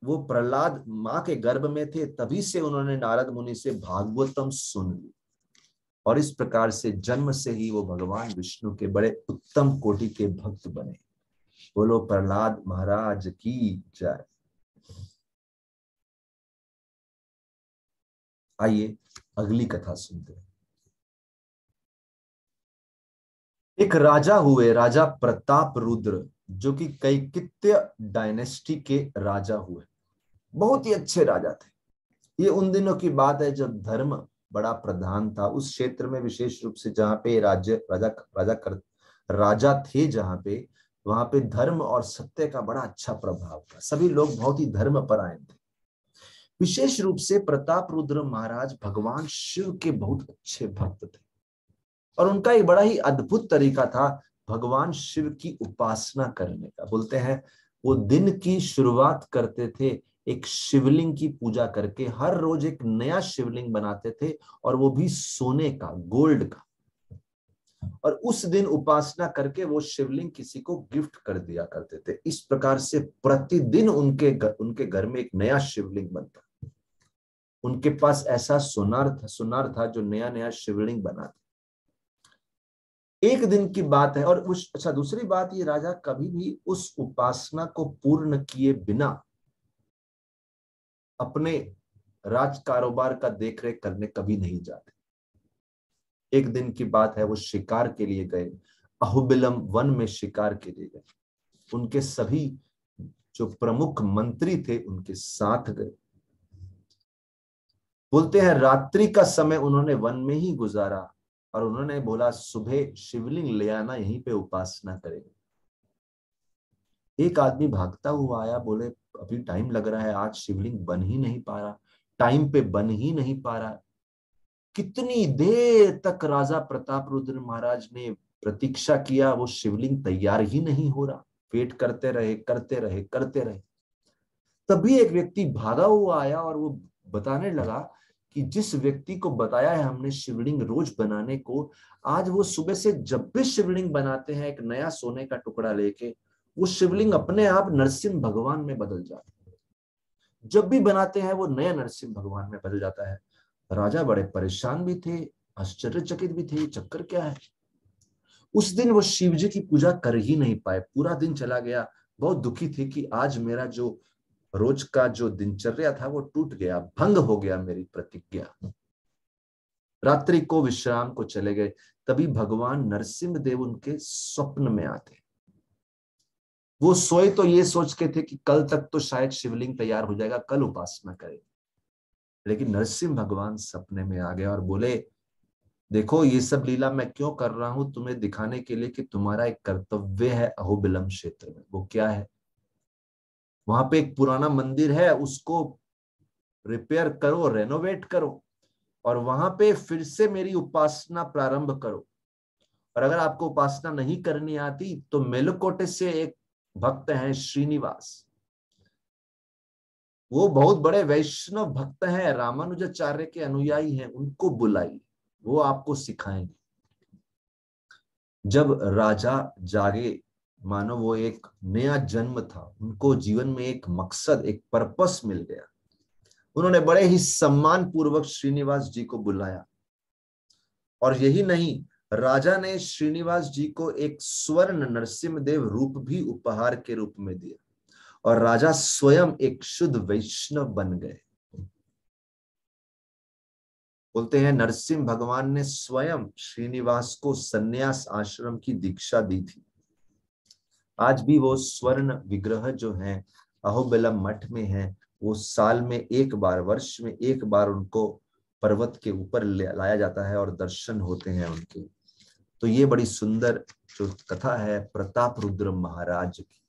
वो प्रहलाद मां के गर्भ में थे, तभी से उन्होंने नारद मुनि से भागवतम सुन ली, और इस प्रकार से जन्म से ही वो भगवान विष्णु के बड़े उत्तम कोटि के भक्त बने। बोलो प्रहलाद महाराज की जय। आइए अगली कथा सुनते हैं। एक राजा हुए, राजा प्रताप रुद्र, जो कि कैकट्य डायनेस्टी के राजा हुए। बहुत ही अच्छे राजा थे। ये उन दिनों की बात है जब धर्म बड़ा प्रधान था उस क्षेत्र में, विशेष रूप से जहां पे राजा थे, जहां पे, वहां पे धर्म और सत्य का बड़ा अच्छा प्रभाव था। सभी लोग बहुत ही धर्म परायण थे। विशेष रूप से प्रताप रुद्र महाराज भगवान शिव के बहुत अच्छे भक्त थे, और उनका एक बड़ा ही अद्भुत तरीका था भगवान शिव की उपासना करने का। बोलते हैं वो दिन की शुरुआत करते थे एक शिवलिंग की पूजा करके, हर रोज एक नया शिवलिंग बनाते थे, और वो भी सोने का, गोल्ड का, और उस दिन उपासना करके वो शिवलिंग किसी को गिफ्ट कर दिया करते थे। इस प्रकार से प्रतिदिन उनके घर में एक नया शिवलिंग बनता। उनके पास ऐसा सुनार था जो नया नया शिवलिंग बनाता। एक दिन की बात है, और अच्छा दूसरी बात, ये राजा कभी भी उस उपासना को पूर्ण किए बिना अपने राज कारोबार का देखरेख करने कभी नहीं जाते। एक दिन की बात है, वो शिकार के लिए गए, अहुबिलम वन में शिकार के लिए गए। उनके सभी जो प्रमुख मंत्री थे उनके साथ गए। बोलते हैं रात्रि का समय उन्होंने वन में ही गुजारा, और उन्होंने बोला सुबह शिवलिंग ले आना, यहीं पे उपासना करेंगे। एक आदमी भागता हुआ आया, बोले अभी टाइम लग रहा है, आज शिवलिंग बन ही नहीं पा रहा, टाइम पे बन ही नहीं पा रहा। कितनी देर तक राजा प्रताप रुद्र महाराज ने प्रतीक्षा किया, वो शिवलिंग तैयार ही नहीं हो रहा। वेट करते रहे, करते रहे, करते रहे। तभी एक व्यक्ति भागा हुआ आया, और वो बताने लगा कि जिस व्यक्ति को बताया है हमने शिवलिंग रोज बनाने को, आज वो सुबह से जब भी शिवलिंग बनाते हैं एक नया सोने का टुकड़ा लेके, वो शिवलिंग अपने आप नरसिंह भगवान में बदल जाता है। जब भी बनाते हैं वो नया नरसिंह भगवान में बदल जाता है। राजा बड़े परेशान भी थे, आश्चर्यचकित भी थे, चक्कर क्या है। उस दिन वो शिव जी की पूजा कर ही नहीं पाए, पूरा दिन चला गया। बहुत दुखी थे कि आज मेरा जो रोज का जो दिनचर्या था वो टूट गया, भंग हो गया मेरी प्रतिज्ञा। रात्रि को विश्राम को चले गए। तभी भगवान नरसिंह देव उनके स्वप्न में आते। वो सोए तो ये सोच के थे कि कल तक तो शायद शिवलिंग तैयार हो जाएगा, कल उपासना करें। लेकिन नरसिंह भगवान सपने में आ गए और बोले, देखो ये सब लीला मैं क्यों कर रहा हूं, तुम्हें दिखाने के लिए कि तुम्हारा एक कर्तव्य है अहोबिलम क्षेत्र में। वो क्या है? वहां पे एक पुराना मंदिर है, उसको रिपेयर करो, रेनोवेट करो, और वहां पे फिर से मेरी उपासना प्रारंभ करो। और अगर आपको उपासना नहीं करनी आती तो मेलुकोटे से एक भक्त हैं श्रीनिवास, वो बहुत बड़े वैष्णव भक्त हैं, रामानुजाचार्य के अनुयायी हैं, उनको बुलाइए, वो आपको सिखाएंगे। जब राजा जागे, मानो वो एक नया जन्म था, उनको जीवन में एक मकसद, एक पर्पस मिल गया। उन्होंने बड़े ही सम्मान पूर्वक श्रीनिवास जी को बुलाया, और यही नहीं, राजा ने श्रीनिवास जी को एक स्वर्ण नरसिंहदेव रूप भी उपहार के रूप में दिया, और राजा स्वयं एक शुद्ध वैष्णव बन गए। बोलते हैं नरसिंह भगवान ने स्वयं श्रीनिवास को संन्यास आश्रम की दीक्षा दी थी। आज भी वो स्वर्ण विग्रह जो है अहोबिलम मठ में है, वो साल में एक बार, वर्ष में एक बार उनको पर्वत के ऊपर लाया जाता है और दर्शन होते हैं उनके। तो ये बड़ी सुंदर जो कथा है प्रताप रुद्र महाराज की।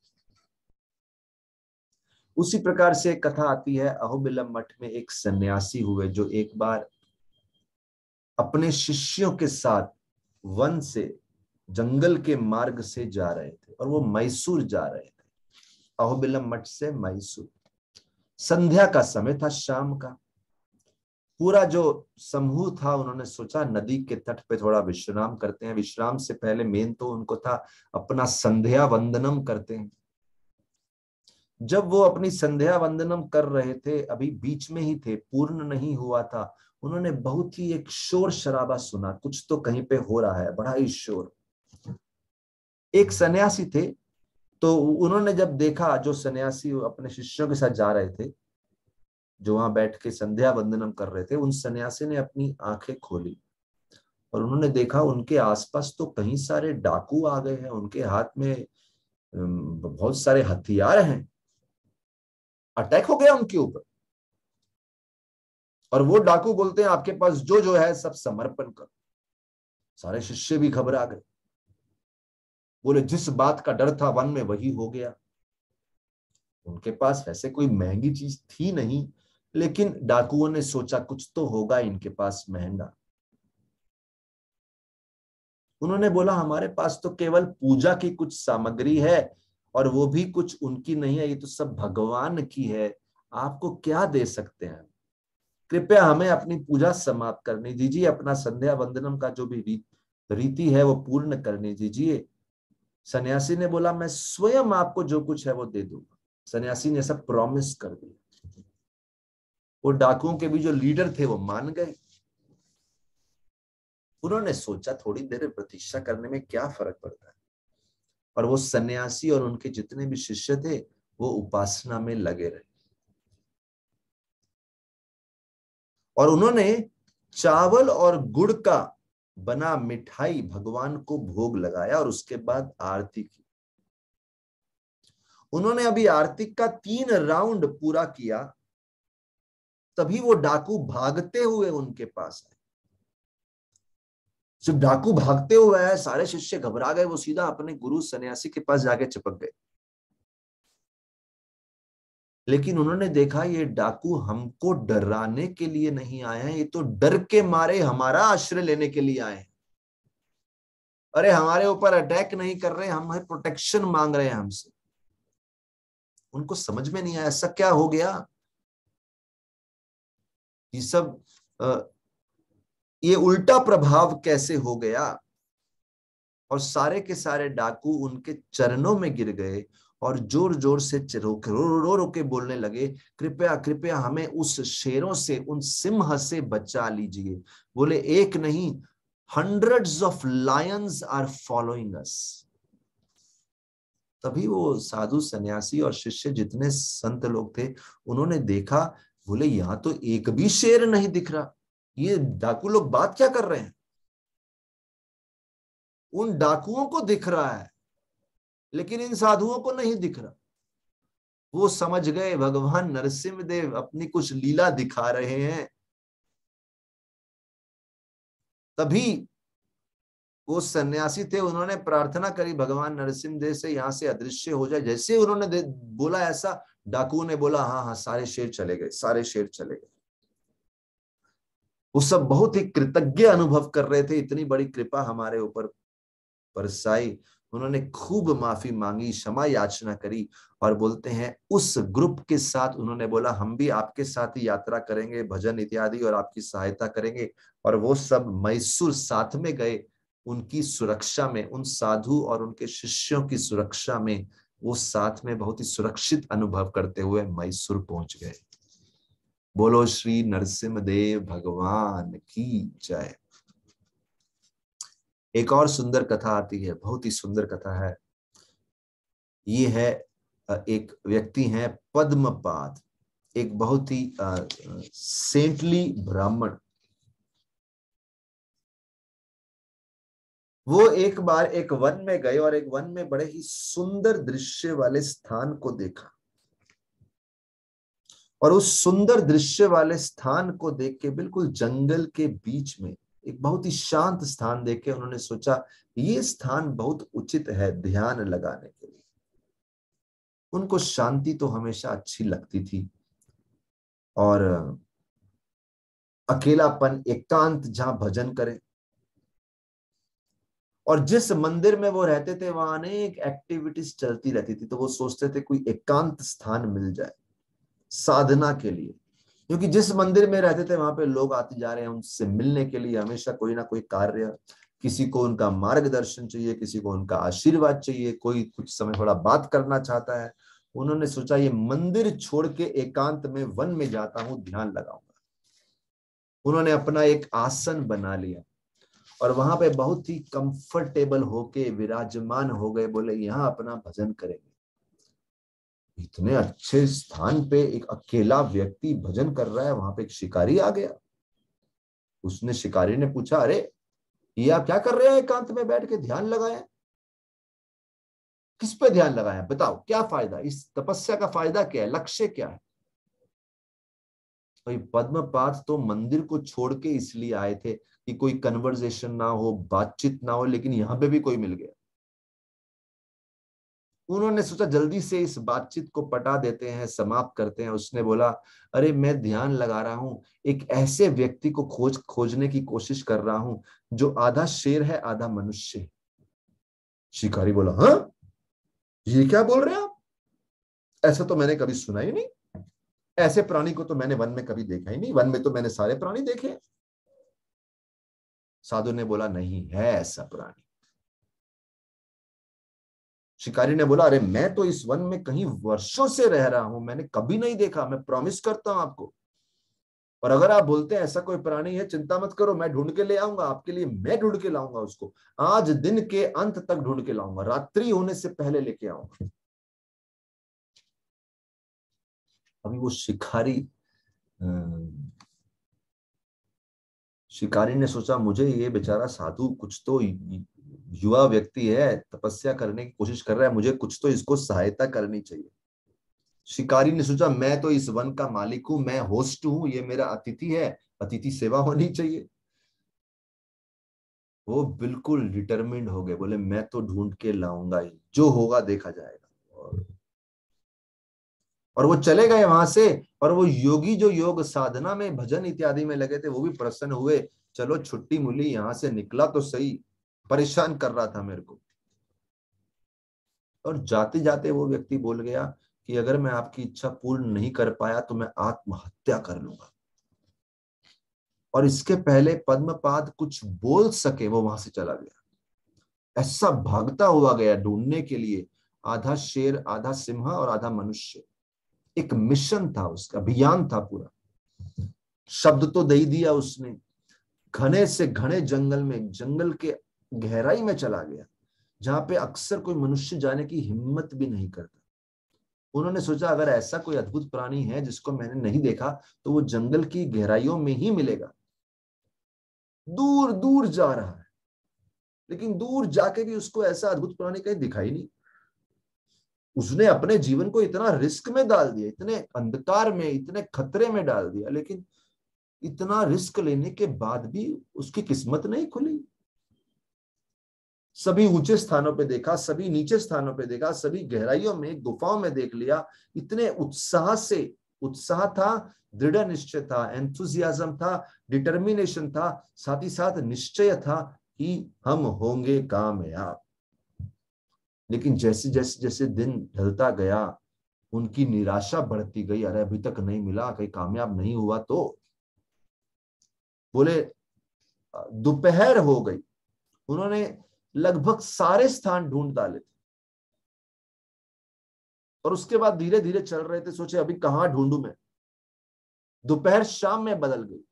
उसी प्रकार से एक कथा आती है, अहोबिलम मठ में एक सन्यासी हुए जो एक बार अपने शिष्यों के साथ वन से, जंगल के मार्ग से जा रहे थे, और वो मैसूर जा रहे थे, अहोबिलम मठ से मैसूर। संध्या का समय था, शाम का। पूरा जो समूह था उन्होंने सोचा नदी के तट पे थोड़ा विश्राम करते हैं। विश्राम से पहले मेन तो उनको था अपना संध्या वंदनम करते हैं। जब वो अपनी संध्या वंदनम कर रहे थे, अभी बीच में ही थे, पूर्ण नहीं हुआ था, उन्होंने बहुत ही एक शोर शराबा सुना, कुछ तो कहीं पे हो रहा है, बड़ा ही शोर। एक सन्यासी थे, तो उन्होंने जब देखा, जो सन्यासी अपने शिष्यों के साथ जा रहे थे, जो वहां बैठ के संध्या वंदनम कर रहे थे, उन सन्यासी ने अपनी आंखें खोली और उन्होंने देखा उनके आसपास तो कई सारे डाकू आ गए हैं, उनके हाथ में बहुत सारे हथियार हैं, अटैक हो गया उनके ऊपर। और वो डाकू बोलते हैं आपके पास जो जो है सब समर्पण करो। सारे शिष्य भी घबरा गए, बोले जिस बात का डर था वन में वही हो गया। उनके पास वैसे कोई महंगी चीज थी नहीं, लेकिन डाकुओं ने सोचा कुछ तो होगा इनके पास महंगा। उन्होंने बोला हमारे पास तो केवल पूजा की कुछ सामग्री है, और वो भी कुछ उनकी नहीं है, ये तो सब भगवान की है, आपको क्या दे सकते हैं? कृपया हमें अपनी पूजा समाप्त करने दीजिए, अपना संध्या वंदनम का जो भी रीति है वो पूर्ण करने दीजिए। सन्यासी ने बोला मैं स्वयं आपको जो कुछ है वो दे दूंगा। सन्यासी ने सब प्रॉमिस कर दिया। वो डाकुओं के भी जो लीडर थे वो मान गए। उन्होंने सोचा थोड़ी देर प्रतीक्षा करने में क्या फर्क पड़ता है, और वो सन्यासी और उनके जितने भी शिष्य थे वो उपासना में लगे रहे। और उन्होंने चावल और गुड़ का बना मिठाई भगवान को भोग लगाया और उसके बाद आरती की। उन्होंने अभी आरती का 3 राउंड पूरा किया, तभी वो डाकू भागते हुए उनके पास आए। जब डाकू भागते हुए आए, सारे शिष्य घबरा गए, वो सीधा अपने गुरु सन्यासी के पास जाके चिपक गए। लेकिन उन्होंने देखा ये डाकू हमको डराने के लिए नहीं आए हैं, ये तो डर के मारे हमारा आश्रय लेने के लिए आए हैं। अरे हमारे ऊपर अटैक नहीं कर रहे, हमें प्रोटेक्शन मांग रहे हैं हमसे। उनको समझ में नहीं आया ऐसा क्या हो गया। ये सब ये उल्टा प्रभाव कैसे हो गया। और सारे के सारे डाकू उनके चरणों में गिर गए और जोर जोर से रो रो के बोलने लगे, कृपया कृपया हमें उस शेरों से, उन सिंह से बचा लीजिए। बोले एक नहीं, hundreds of lions are following us। तभी वो साधु सन्यासी और शिष्य जितने संत लोग थे उन्होंने देखा, बोले यहाँ तो एक भी शेर नहीं दिख रहा, ये डाकू लोग बात क्या कर रहे हैं। उन डाकुओं को दिख रहा है लेकिन इन साधुओं को नहीं दिख रहा। वो समझ गए भगवान नरसिंहदेव अपनी कुछ लीला दिखा रहे हैं। तभी वो सन्यासी थे, उन्होंने प्रार्थना करी भगवान नरसिंहदेव से यहाँ से अदृश्य हो जाए। जैसे उन्होंने बोला ऐसा, डाकुओं ने बोला हाँ हाँ, सारे शेर चले गए, सारे शेर चले गए। वो सब बहुत ही कृतज्ञ अनुभव कर रहे थे, इतनी बड़ी कृपा हमारे ऊपर बरसाई। उन्होंने खूब माफी मांगी, क्षमा याचना करी और बोलते हैं उस ग्रुप के साथ उन्होंने बोला हम भी आपके साथ ही यात्रा करेंगे, भजन इत्यादि, और आपकी सहायता करेंगे। और वो सब मैसूर साथ में गए, उनकी सुरक्षा में, उन साधु और उनके शिष्यों की सुरक्षा में वो साथ में बहुत ही सुरक्षित अनुभव करते हुए मैसूर पहुंच गए। बोलो श्री नरसिंहदेव भगवान की जय। एक और सुंदर कथा आती है, बहुत ही सुंदर कथा है। ये है एक व्यक्ति है पद्मपाद, एक बहुत ही सेंटली ब्राह्मण। वो एक बार एक वन में गए और एक वन में बड़े ही सुंदर दृश्य वाले स्थान को देखा। और उस सुंदर दृश्य वाले स्थान को देख के, बिल्कुल जंगल के बीच में एक बहुत ही शांत स्थान देख के उन्होंने सोचा ये स्थान बहुत उचित है ध्यान लगाने के लिए। उनको शांति तो हमेशा अच्छी लगती थी और अकेलापन, एकांत जहां भजन करें। और जिस मंदिर में वो रहते थे वहां अनेक एक्टिविटीज चलती रहती थी, तो वो सोचते थे कोई एकांत स्थान मिल जाए साधना के लिए। क्योंकि जिस मंदिर में रहते थे वहां पे लोग आते जा रहे हैं उनसे मिलने के लिए, हमेशा कोई ना कोई कार्य, किसी को उनका मार्गदर्शन चाहिए, किसी को उनका आशीर्वाद चाहिए, कोई कुछ समय थोड़ा बात करना चाहता है। उन्होंने सोचा ये मंदिर छोड़ के एकांत में वन में जाता हूं, ध्यान लगाऊंगा। उन्होंने अपना एक आसन बना लिया और वहां पे बहुत ही कंफर्टेबल होके विराजमान हो गए। बोले यहाँ अपना भजन करेंगे। इतने अच्छे स्थान पे एक अकेला व्यक्ति भजन कर रहा है, वहां पे एक शिकारी आ गया। उसने, शिकारी ने पूछा अरे ये आप क्या कर रहे हैं एकांत में बैठ के ध्यान लगाए? किस पे ध्यान लगाया, बताओ क्या फायदा, इस तपस्या का फायदा क्या है, लक्ष्य क्या है? भाई पद्मपाद तो मंदिर को छोड़ के इसलिए आए थे कि कोई कन्वर्सेशन ना हो, बातचीत ना हो, लेकिन यहां पे भी कोई मिल गया। उन्होंने सोचा जल्दी से इस बातचीत को पटा देते हैं, समाप्त करते हैं। उसने बोला अरे मैं ध्यान लगा रहा हूं, एक ऐसे व्यक्ति को खोजने की कोशिश कर रहा हूं जो आधा शेर है आधा मनुष्य है। शिकारी बोला हाँ, ये क्या बोल रहे हैं आप? ऐसा तो मैंने कभी सुना ही नहीं, ऐसे प्राणी को तो मैंने वन में कभी देखा ही नहीं, वन में तो मैंने सारे प्राणी देखे। साधु ने बोला नहीं है ऐसा प्राणी। शिकारी ने बोला अरे मैं तो इस वन में कहीं वर्षों से रह रहा हूं, मैंने कभी नहीं देखा, मैं प्रॉमिस करता हूं आपको। और अगर आप बोलते हैं ऐसा कोई प्राणी है, चिंता मत करो, मैं ढूंढ के ले आऊंगा आपके लिए, मैं ढूंढ के लाऊंगा उसको, आज दिन के अंत तक ढूंढ के लाऊंगा, रात्रि होने से पहले लेके आऊंगा। अभी वो शिकारी ने सोचा मुझे ये बेचारा साधु, कुछ तो युवा व्यक्ति है, तपस्या करने की कोशिश कर रहा है, मुझे कुछ तो इसको सहायता करनी चाहिए। शिकारी ने सोचा मैं तो इस वन का मालिक हूं, मैं होस्ट हूं, ये मेरा अतिथि है, अतिथि सेवा होनी चाहिए। वो बिल्कुल डिटरमिन्ड हो गए, बोले मैं तो ढूंढ के लाऊंगा ही, जो होगा देखा जाएगा। और वो चले गए वहां से। और वो योगी जो योग साधना में, भजन इत्यादि में लगे थे, वो भी प्रसन्न हुए, चलो छुट्टी मिली, यहां से निकला तो सही, परेशान कर रहा था मेरे को। और जाते जाते वो व्यक्ति बोल गया कि अगर मैं आपकी इच्छा पूर्ण नहीं कर पाया तो मैं आत्महत्या कर लूंगा। और इसके पहले पद्मपाद कुछ बोल सके वो वहां से चला गया, ऐसा भागता हुआ गया ढूंढने के लिए। आधा शेर आधा सिंह और आधा मनुष्य, एक मिशन था उसका, अभियान था पूरा। शब्द तो दे ही दिया उसने, घने से घने जंगल में, जंगल के गहराई में चला गया, जहां पे अक्सर कोई मनुष्य जाने की हिम्मत भी नहीं करता। उन्होंने सोचा अगर ऐसा कोई अद्भुत प्राणी है जिसको मैंने नहीं देखा तो वो जंगल की गहराइयों में ही मिलेगा। दूर दूर जा रहा है, लेकिन दूर जाके भी उसको ऐसा अद्भुत प्राणी कहीं दिखाई नहीं। उसने अपने जीवन को इतना रिस्क में डाल दिया, इतने अंधकार में, इतने खतरे में डाल दिया, लेकिन इतना रिस्क लेने के बाद भी उसकी किस्मत नहीं खुली। सभी ऊंचे स्थानों पे देखा, सभी नीचे स्थानों पे देखा, सभी गहराइयों में, गुफाओं में देख लिया। इतने उत्साह से, उत्साह था, दृढ़ निश्चय था, एंथुजियाज्म था, डिटर्मिनेशन था, साथ ही साथ निश्चय था कि हम होंगे कामयाब। लेकिन जैसे जैसे जैसे दिन ढलता गया, उनकी निराशा बढ़ती गई। अरे अभी तक नहीं मिला, कहीं कामयाब नहीं हुआ तो। बोले दोपहर हो गई, उन्होंने लगभग सारे स्थान ढूंढ डाले थे और उसके बाद धीरे धीरे चल रहे थे। सोचे अभी कहां ढूंढूं मैं। दोपहर शाम में बदल गई,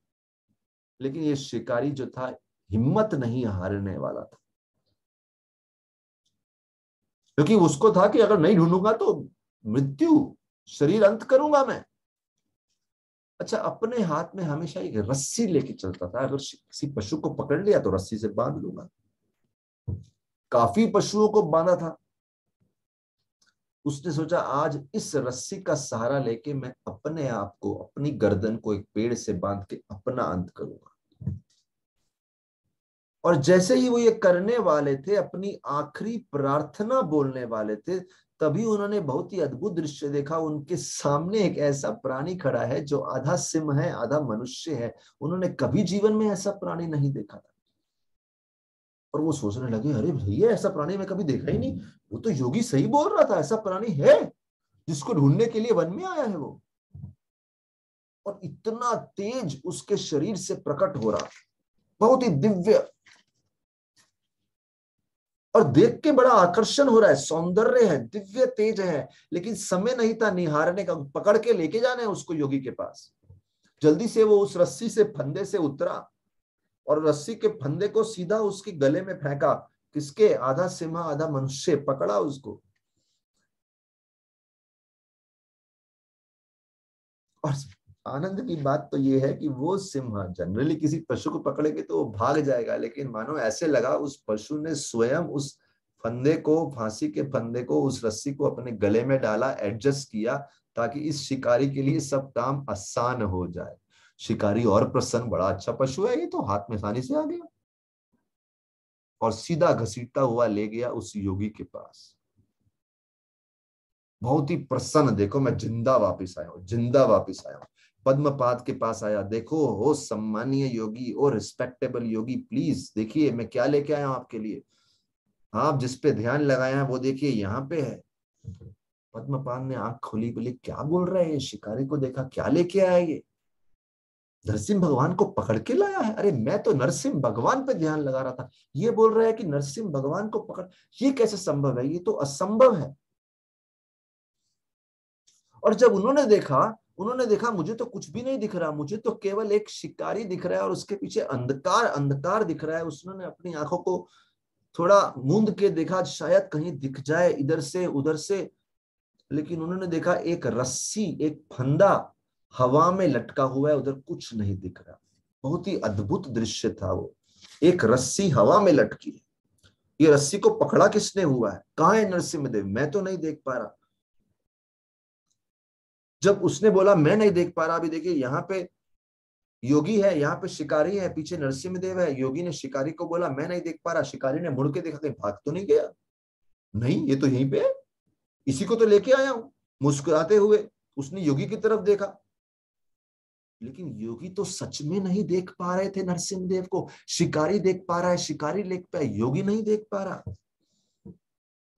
लेकिन ये शिकारी जो था हिम्मत नहीं हारने वाला था, क्योंकि उसको था कि अगर नहीं ढूंढूंगा तो मृत्यु, शरीर अंत करूंगा मैं। अच्छा, अपने हाथ में हमेशा एक रस्सी लेके चलता था, अगर किसी पशु को पकड़ लिया तो रस्सी से बांध लूंगा। काफी पशुओं को बांधा था। उसने सोचा आज इस रस्सी का सहारा लेके मैं अपने आप को, अपनी गर्दन को एक पेड़ से बांध के अपना अंत करूंगा। और जैसे ही वो ये करने वाले थे, अपनी आखिरी प्रार्थना बोलने वाले थे, तभी उन्होंने बहुत ही अद्भुत दृश्य देखा। उनके सामने एक ऐसा प्राणी खड़ा है जो आधा सिंह है, आधा मनुष्य है। उन्होंने कभी जीवन में ऐसा प्राणी नहीं देखा था। और वो सोचने लगे, अरे भैया ऐसा प्राणी मैं कभी देखा ही नहीं। वो तो योगी सही बोल रहा था, ऐसा प्राणी है जिसको ढूंढने के लिए वन में आया है वो। और इतना तेज उसके शरीर से प्रकट हो रहा, बहुत ही दिव्य, और देख के बड़ा आकर्षण हो रहा है, सौंदर्य है, दिव्य तेज है। लेकिन समय नहीं था निहारने का, पकड़ के लेके जाना है उसको योगी के पास। जल्दी से वो उस रस्सी से, फंदे से उतरा और रस्सी के फंदे को सीधा उसके गले में फेंका। किसके? आधा सिंह आधा मनुष्य, पकड़ा उसको। और आनंद की बात तो ये है कि वो सिंह जनरली किसी पशु को पकड़ेगे तो वो भाग जाएगा, लेकिन मानो ऐसे लगा उस पशु ने स्वयं उस फंदे को, फांसी के फंदे को, उस रस्सी को अपने गले में डाला, एडजस्ट किया, ताकि इस शिकारी के लिए सब काम आसान हो जाए। शिकारी और प्रसन्न, बड़ा अच्छा पशु है ये तो, हाथ में आसानी से आ गया, और सीधा घसीटता हुआ ले गया उस योगी के पास। बहुत ही प्रसन्न, देखो मैं जिंदा वापस आया हूँ, जिंदा वापस आया हूँ। पद्मपाद के पास आया, देखो हो सम्मानीय योगी, ओ रिस्पेक्टेबल योगी, प्लीज देखिए मैं क्या लेके आया हूं आपके लिए। आप जिस पे ध्यान लगाए हैं वो देखिए यहाँ पे है। पद्मपाद ने आंख खोली, बोली क्या बोल रहा है ये? शिकारी को देखा, क्या लेके आया ये? नरसिंह भगवान को पकड़ के लाया है? अरे मैं तो नरसिंह भगवान पे ध्यान लगा रहा था, ये बोल रहा है कि नरसिंह भगवान को पकड़। ये कैसे संभव है? ये तो असंभव है। और जब उन्होंने देखा मुझे तो कुछ भी नहीं दिख रहा, मुझे तो केवल एक शिकारी दिख रहा है और उसके पीछे अंधकार अंधकार दिख रहा है। उन्होंने अपनी आंखों को थोड़ा मूंद के देखा, शायद कहीं दिख जाए इधर से उधर से। लेकिन उन्होंने देखा एक रस्सी, एक फंदा हवा में लटका हुआ है, उधर कुछ नहीं दिख रहा। बहुत ही अद्भुत दृश्य था वो। एक रस्सी हवा में लटकी है। ये रस्सी को पकड़ा किसने हुआ है? कहाँ है नरसिंहदेव? मैं तो नहीं देख पा रहा। जब उसने बोला मैं नहीं देख पा रहा, अभी देखिए यहाँ पे योगी है, यहाँ पे शिकारी है, पीछे नरसिंहदेव है। योगी ने शिकारी को बोला मैं नहीं देख पा रहा। शिकारी ने मुड़ के देखा, कहीं भाग तो नहीं गया? नहीं, ये तो यहीं पे है, इसी को तो लेके आया हूं। मुस्कुराते हुए उसने योगी की तरफ देखा, लेकिन योगी तो सच में नहीं देख पा रहे थे नरसिंहदेव को। शिकारी देख पा रहा है, शिकारी देख पा, योगी नहीं देख पा रहा।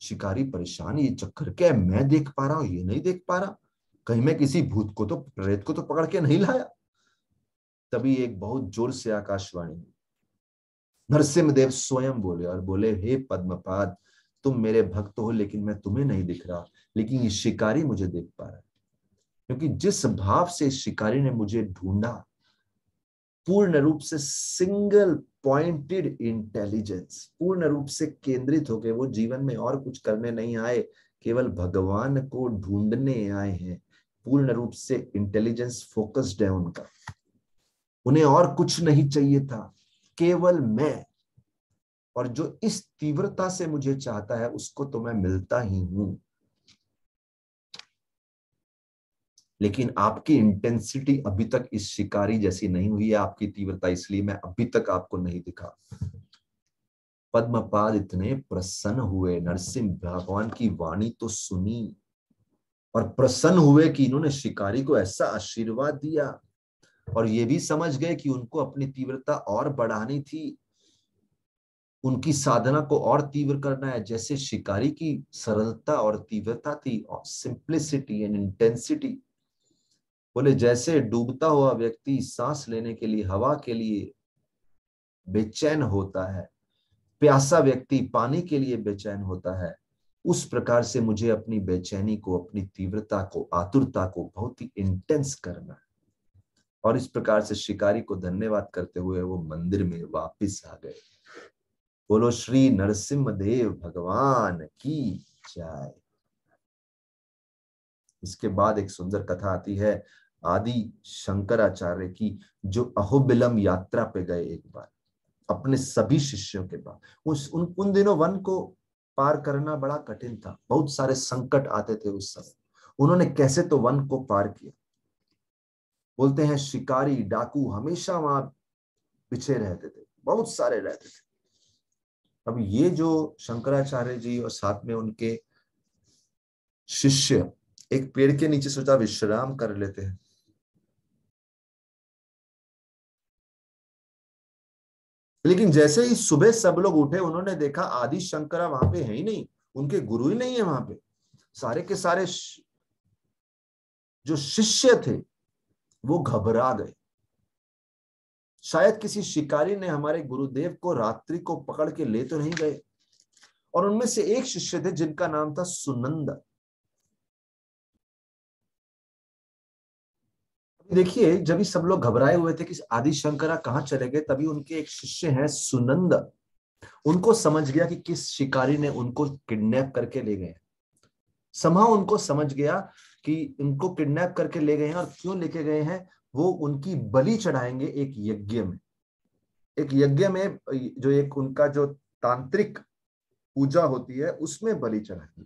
शिकारी परेशान, ये चक्कर क्या है? मैं देख पा रहा हूं, ये नहीं देख पा रहा। कहीं मैं किसी भूत को तो, प्रेत को तो पकड़ के नहीं लाया। तभी एक बहुत जोर से आकाशवाणी हुई। नरसिंहदेव स्वयं बोले और बोले, हे पद्मपाद, तुम मेरे भक्त हो लेकिन मैं तुम्हें नहीं दिख रहा, लेकिन ये शिकारी मुझे देख पा रहा है। क्योंकि जिस भाव से शिकारी ने मुझे ढूंढा, पूर्ण रूप से सिंगल पॉइंटेड इंटेलिजेंस, पूर्ण रूप से केंद्रित होकर, वो जीवन में और कुछ करने नहीं आए, केवल भगवान को ढूंढने आए हैं। पूर्ण रूप से इंटेलिजेंस फोकस्ड है उनका, उन्हें और कुछ नहीं चाहिए था, केवल मैं। और जो इस तीव्रता से मुझे चाहता है उसको तो मैं मिलता ही हूं। लेकिन आपकी इंटेंसिटी अभी तक इस शिकारी जैसी नहीं हुई है, आपकी तीव्रता, इसलिए मैं अभी तक आपको नहीं दिखा। पद्मपाद इतने प्रसन्न हुए, नरसिंह भगवान की वाणी तो सुनी और प्रसन्न हुए कि इन्होंने शिकारी को ऐसा आशीर्वाद दिया, और ये भी समझ गए कि उनको अपनी तीव्रता और बढ़ानी थी, उनकी साधना को और तीव्र करना है। जैसे शिकारी की सरलता और तीव्रता थी, और सिंप्लिसिटी एंड इंटेंसिटी। बोले जैसे डूबता हुआ व्यक्ति सांस लेने के लिए, हवा के लिए बेचैन होता है, प्यासा व्यक्ति पानी के लिए बेचैन होता है, उस प्रकार से मुझे अपनी बेचैनी को, अपनी तीव्रता को, आतुरता को बहुत ही इंटेंस करना है। और इस प्रकार से शिकारी को धन्यवाद करते हुए वो मंदिर में वापस आ गए। बोलो श्री नरसिम्ह देव भगवान की जय। इसके बाद एक सुंदर कथा आती है आदि शंकराचार्य की, जो अहोबिलम यात्रा पे गए एक बार अपने सभी शिष्यों के पास। उन दिनों वन को पार करना बड़ा कठिन था, बहुत सारे संकट आते थे उस समय। उन्होंने कैसे तो वन को पार किया। बोलते हैं शिकारी डाकू हमेशा वहां पीछे रहते थे, बहुत सारे रहते थे। अब ये जो शंकराचार्य जी और साथ में उनके शिष्य एक पेड़ के नीचे सोचा विश्राम कर लेते हैं। लेकिन जैसे ही सुबह सब लोग उठे, उन्होंने देखा आदि शंकरा वहां पे है ही नहीं, उनके गुरु ही नहीं है वहां पे। सारे के सारे जो शिष्य थे वो घबरा गए। शायद किसी शिकारी ने हमारे गुरुदेव को रात्रि को पकड़ के ले तो नहीं गए। और उनमें से एक शिष्य थे जिनका नाम था सुनंद। देखिए, जब भी सब लोग घबराए हुए थे कि आदि शंकरा कहाँ चले गए, तभी उनके एक शिष्य हैं सुनंद, उनको समझ गया कि किस शिकारी ने उनको किडनैप करके ले गए। समहाउ उनको समझ गया कि इनको किडनैप करके ले गए हैं, और क्यों लेके गए हैं, वो उनकी बलि चढ़ाएंगे एक यज्ञ में। एक यज्ञ में जो एक उनका जो तांत्रिक पूजा होती है उसमें बलि चढ़ाएंगे।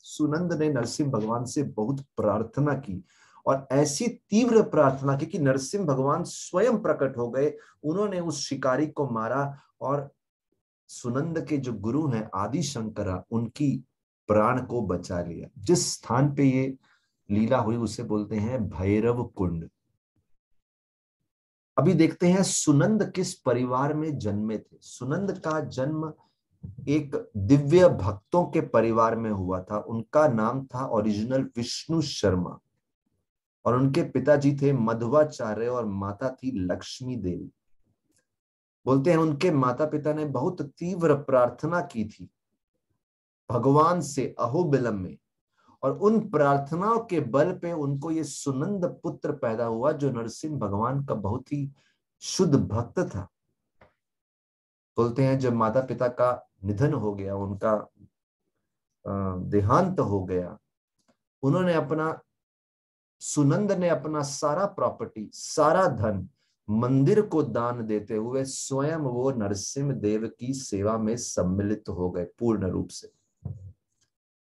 सुनंद ने नरसिंह भगवान से बहुत प्रार्थना की, और ऐसी तीव्र प्रार्थना की कि नरसिंह भगवान स्वयं प्रकट हो गए। उन्होंने उस शिकारी को मारा, और सुनंद के जो गुरु हैं आदि शंकरा, उनकी प्राण को बचा लिया। जिस स्थान पे ये लीला हुई उसे बोलते हैं भैरव कुंड। अभी देखते हैं सुनंद किस परिवार में जन्मे थे। सुनंद का जन्म एक दिव्य भक्तों के परिवार में हुआ था। उनका नाम था ओरिजिनल विष्णु शर्मा, और उनके पिताजी थे मध्वाचार्य और माता थी लक्ष्मी देवी। बोलते हैं उनके माता पिता ने बहुत तीव्र प्रार्थना की थी भगवान से अहोबिलम में, और उन प्रार्थनाओं के बल पे उनको ये सुनंद पुत्र पैदा हुआ, जो नरसिंह भगवान का बहुत ही शुद्ध भक्त था। बोलते हैं जब माता पिता का निधन हो गया, उनका देहांत हो गया, उन्होंने सुनंद ने अपना सारा प्रॉपर्टी, सारा धन मंदिर को दान देते हुए स्वयं वो नरसिंह देव की सेवा में सम्मिलित हो गए पूर्ण रूप से।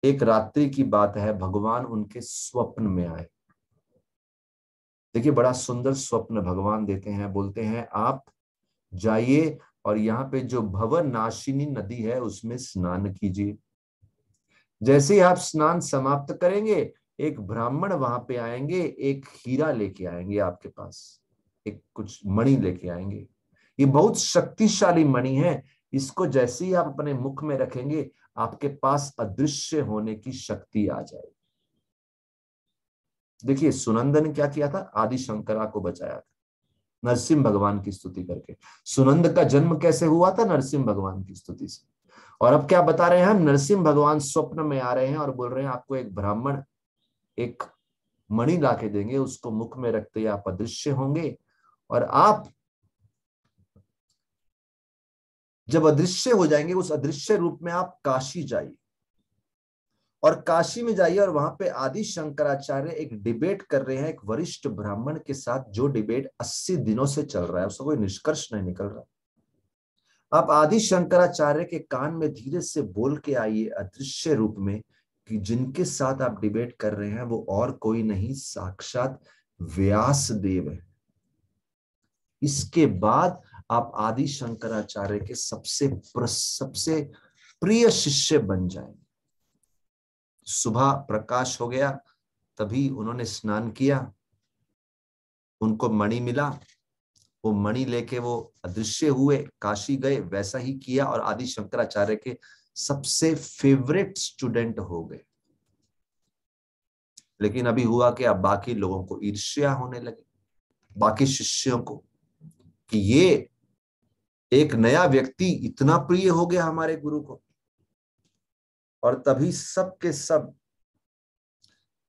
एक रात्रि की बात है, भगवान उनके स्वप्न में आए। देखिए, बड़ा सुंदर स्वप्न भगवान देते हैं। बोलते हैं आप जाइए और यहाँ पे जो भवनाशिनी नदी है उसमें स्नान कीजिए। जैसे ही आप स्नान समाप्त करेंगे, एक ब्राह्मण वहां पे आएंगे, एक हीरा लेके आएंगे आपके पास, एक कुछ मणि लेके आएंगे। ये बहुत शक्तिशाली मणि है, इसको जैसे ही आप अपने मुख में रखेंगे, आपके पास अदृश्य होने की शक्ति आ जाएगी। देखिए, सुनंद ने क्या किया था, आदि शंकरा को बचाया था नरसिंह भगवान की स्तुति करके। सुनंद का जन्म कैसे हुआ था, नरसिंह भगवान की स्तुति से। और अब क्या बता रहे हैं हम, नरसिंह भगवान स्वप्न में आ रहे हैं और बोल रहे हैं आपको एक ब्राह्मण एक मणि ला के देंगे, उसको मुख में रखते ही आप अदृश्य होंगे, और आप जब अदृश्य हो जाएंगे, उस अदृश्य रूप में आप काशी जाइए, और काशी में जाइए और वहां पे आदि शंकराचार्य एक डिबेट कर रहे हैं एक वरिष्ठ ब्राह्मण के साथ, जो डिबेट 80 दिनों से चल रहा है, उसका कोई निष्कर्ष नहीं निकल रहा। आप आदि शंकराचार्य के कान में धीरे से बोल के आइए अदृश्य रूप में कि जिनके साथ आप डिबेट कर रहे हैं वो और कोई नहीं, साक्षात व्यास देव है। इसके बाद आप आदि शंकराचार्य के सबसे प्रिय शिष्य बन जाएंगे। सुबह प्रकाश हो गया, तभी उन्होंने स्नान किया, उनको मणि मिला, वो मणि लेके वो अदृश्य हुए, काशी गए, वैसा ही किया और आदि शंकराचार्य के सबसे फेवरेट स्टूडेंट हो गए। लेकिन अभी हुआ कि अब बाकी लोगों को ईर्ष्या होने लगी, बाकी शिष्यों को, कि ये एक नया व्यक्ति इतना प्रिय हो गया हमारे गुरु को। और तभी सब के सब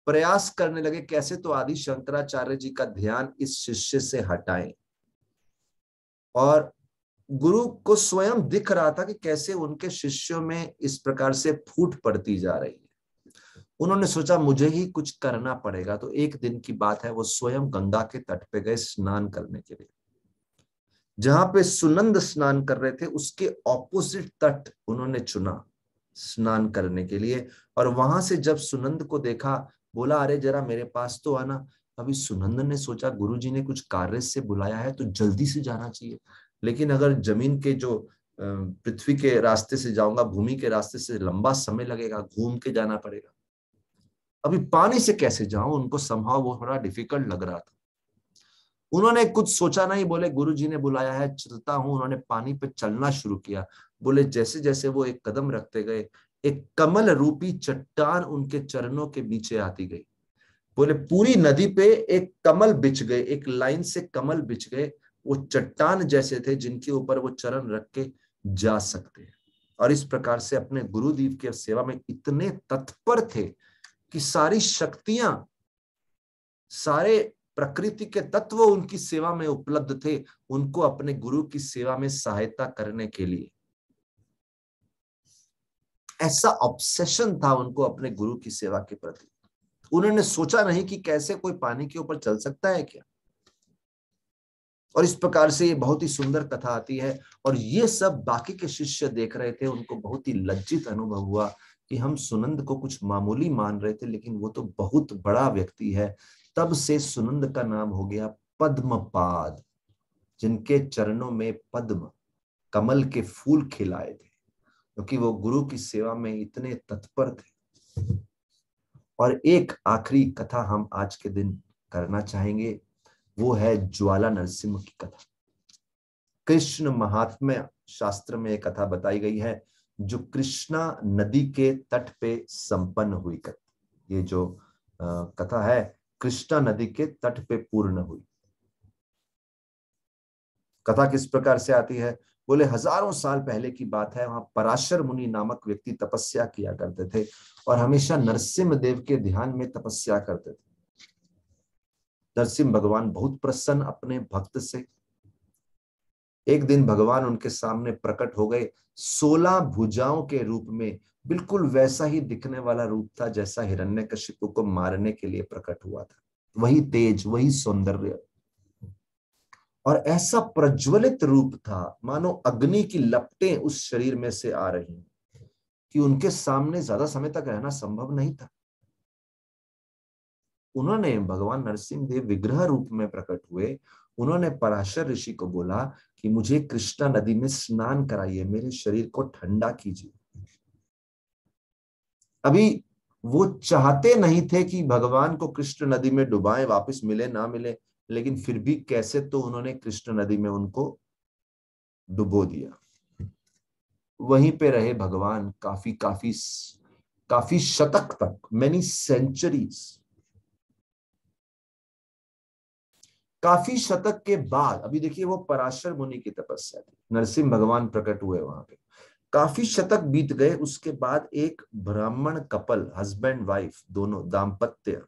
प्रयास करने लगे कैसे तो आदि शंकराचार्य जी का ध्यान इस शिष्य से हटाएं। और गुरु को स्वयं दिख रहा था कि कैसे उनके शिष्यों में इस प्रकार से फूट पड़ती जा रही है। उन्होंने सोचा मुझे ही कुछ करना पड़ेगा। तो एक दिन की बात है, वो स्वयं गंगा के तट पे गए स्नान करने के लिए। जहां पे सुनंद स्नान कर रहे थे उसके ऑपोजिट तट उन्होंने चुना स्नान करने के लिए। और वहां से जब सुनंद को देखा, बोला अरे जरा मेरे पास तो आना। अभी सुनंद ने सोचा गुरुजी ने कुछ कार्य से बुलाया है तो जल्दी से जाना चाहिए, लेकिन अगर जमीन के जो पृथ्वी के रास्ते से जाऊंगा, भूमि के रास्ते से लंबा समय लगेगा, घूम के जाना पड़ेगा। अभी पानी से कैसे जाऊं, उनको संभव वो थोड़ा डिफिकल्ट लग रहा था। उन्होंने कुछ सोचा नहीं, बोले गुरुजी ने बुलाया है चलता हूं। उन्होंने पानी पे चलना शुरू किया। बोले जैसे जैसे वो एक कदम रखते गए, एक कमल रूपी चट्टान उनके चरणों के नीचे आती गई। बोले पूरी नदी पे एक कमल बिछ गए, एक लाइन से कमल बिछ गए। वो चट्टान जैसे थे जिनके ऊपर वो चरण रख के जा सकते हैं। और इस प्रकार से अपने गुरुदेव की सेवा में इतने तत्पर थे कि सारी शक्तियां, सारे प्रकृति के तत्व उनकी सेवा में उपलब्ध थे, उनको अपने गुरु की सेवा में सहायता करने के लिए। ऐसा ऑब्सेशन था उनको अपने गुरु की सेवा के प्रति। उन्होंने सोचा नहीं कि कैसे कोई पानी के ऊपर चल सकता है क्या। और इस प्रकार से ये बहुत ही सुंदर कथा आती है। और ये सब बाकी के शिष्य देख रहे थे, उनको बहुत ही लज्जित अनुभव हुआ कि हम सुनंद को कुछ मामूली मान रहे थे, लेकिन वो तो बहुत बड़ा व्यक्ति है। तब से सुनंद का नाम हो गया पद्मपाद, जिनके चरणों में पद्म कमल के फूल खिलाए थे, क्योंकि वो गुरु की सेवा में इतने तत्पर थे। और एक आखिरी कथा हम आज के दिन करना चाहेंगे, वो है ज्वाला नरसिंह की कथा। कृष्ण महात्म्य शास्त्र में एक कथा बताई गई है जो कृष्णा नदी के तट पे संपन्न हुई कथा। ये जो कथा है कृष्णा नदी के तट पे पूर्ण हुई। कथा किस प्रकार से आती है, बोले हजारों साल पहले की बात है। वहां पराशर मुनि नामक व्यक्ति तपस्या किया करते थे और हमेशा नरसिंह देव के ध्यान में तपस्या करते थे। नरसिंह भगवान बहुत प्रसन्न अपने भक्त से। एक दिन भगवान उनके सामने प्रकट हो गए 16 भुजाओं के रूप में। बिल्कुल वैसा ही दिखने वाला रूप था जैसा हिरण्यकशिपु को मारने के लिए प्रकट हुआ था। वही तेज, वही सौंदर्य और ऐसा प्रज्वलित रूप था मानो अग्नि की लपटें उस शरीर में से आ रही कि उनके सामने ज्यादा समय तक रहना संभव नहीं था। उन्होंने, भगवान नरसिंह देव विग्रह रूप में प्रकट हुए। उन्होंने पराशर ऋषि को बोला कि मुझे कृष्णा नदी में स्नान कराइए, मेरे शरीर को ठंडा कीजिए। अभी वो चाहते नहीं थे कि भगवान को कृष्ण नदी में डुबाएं, वापस मिले ना मिले, लेकिन फिर भी कैसे तो उन्होंने कृष्ण नदी में उनको डुबो दिया। वहीं पे रहे भगवान काफी काफी काफी शतक तक, मेनी सेंचुरीज। काफी शतक के बाद अभी देखिए वो पराशर मुनि की तपस्या थी, नरसिंह भगवान प्रकट हुए वहां पे। काफी शतक बीत गए, उसके बाद एक ब्राह्मण कपल, हस्बैंड वाइफ दोनों दाम्पत्य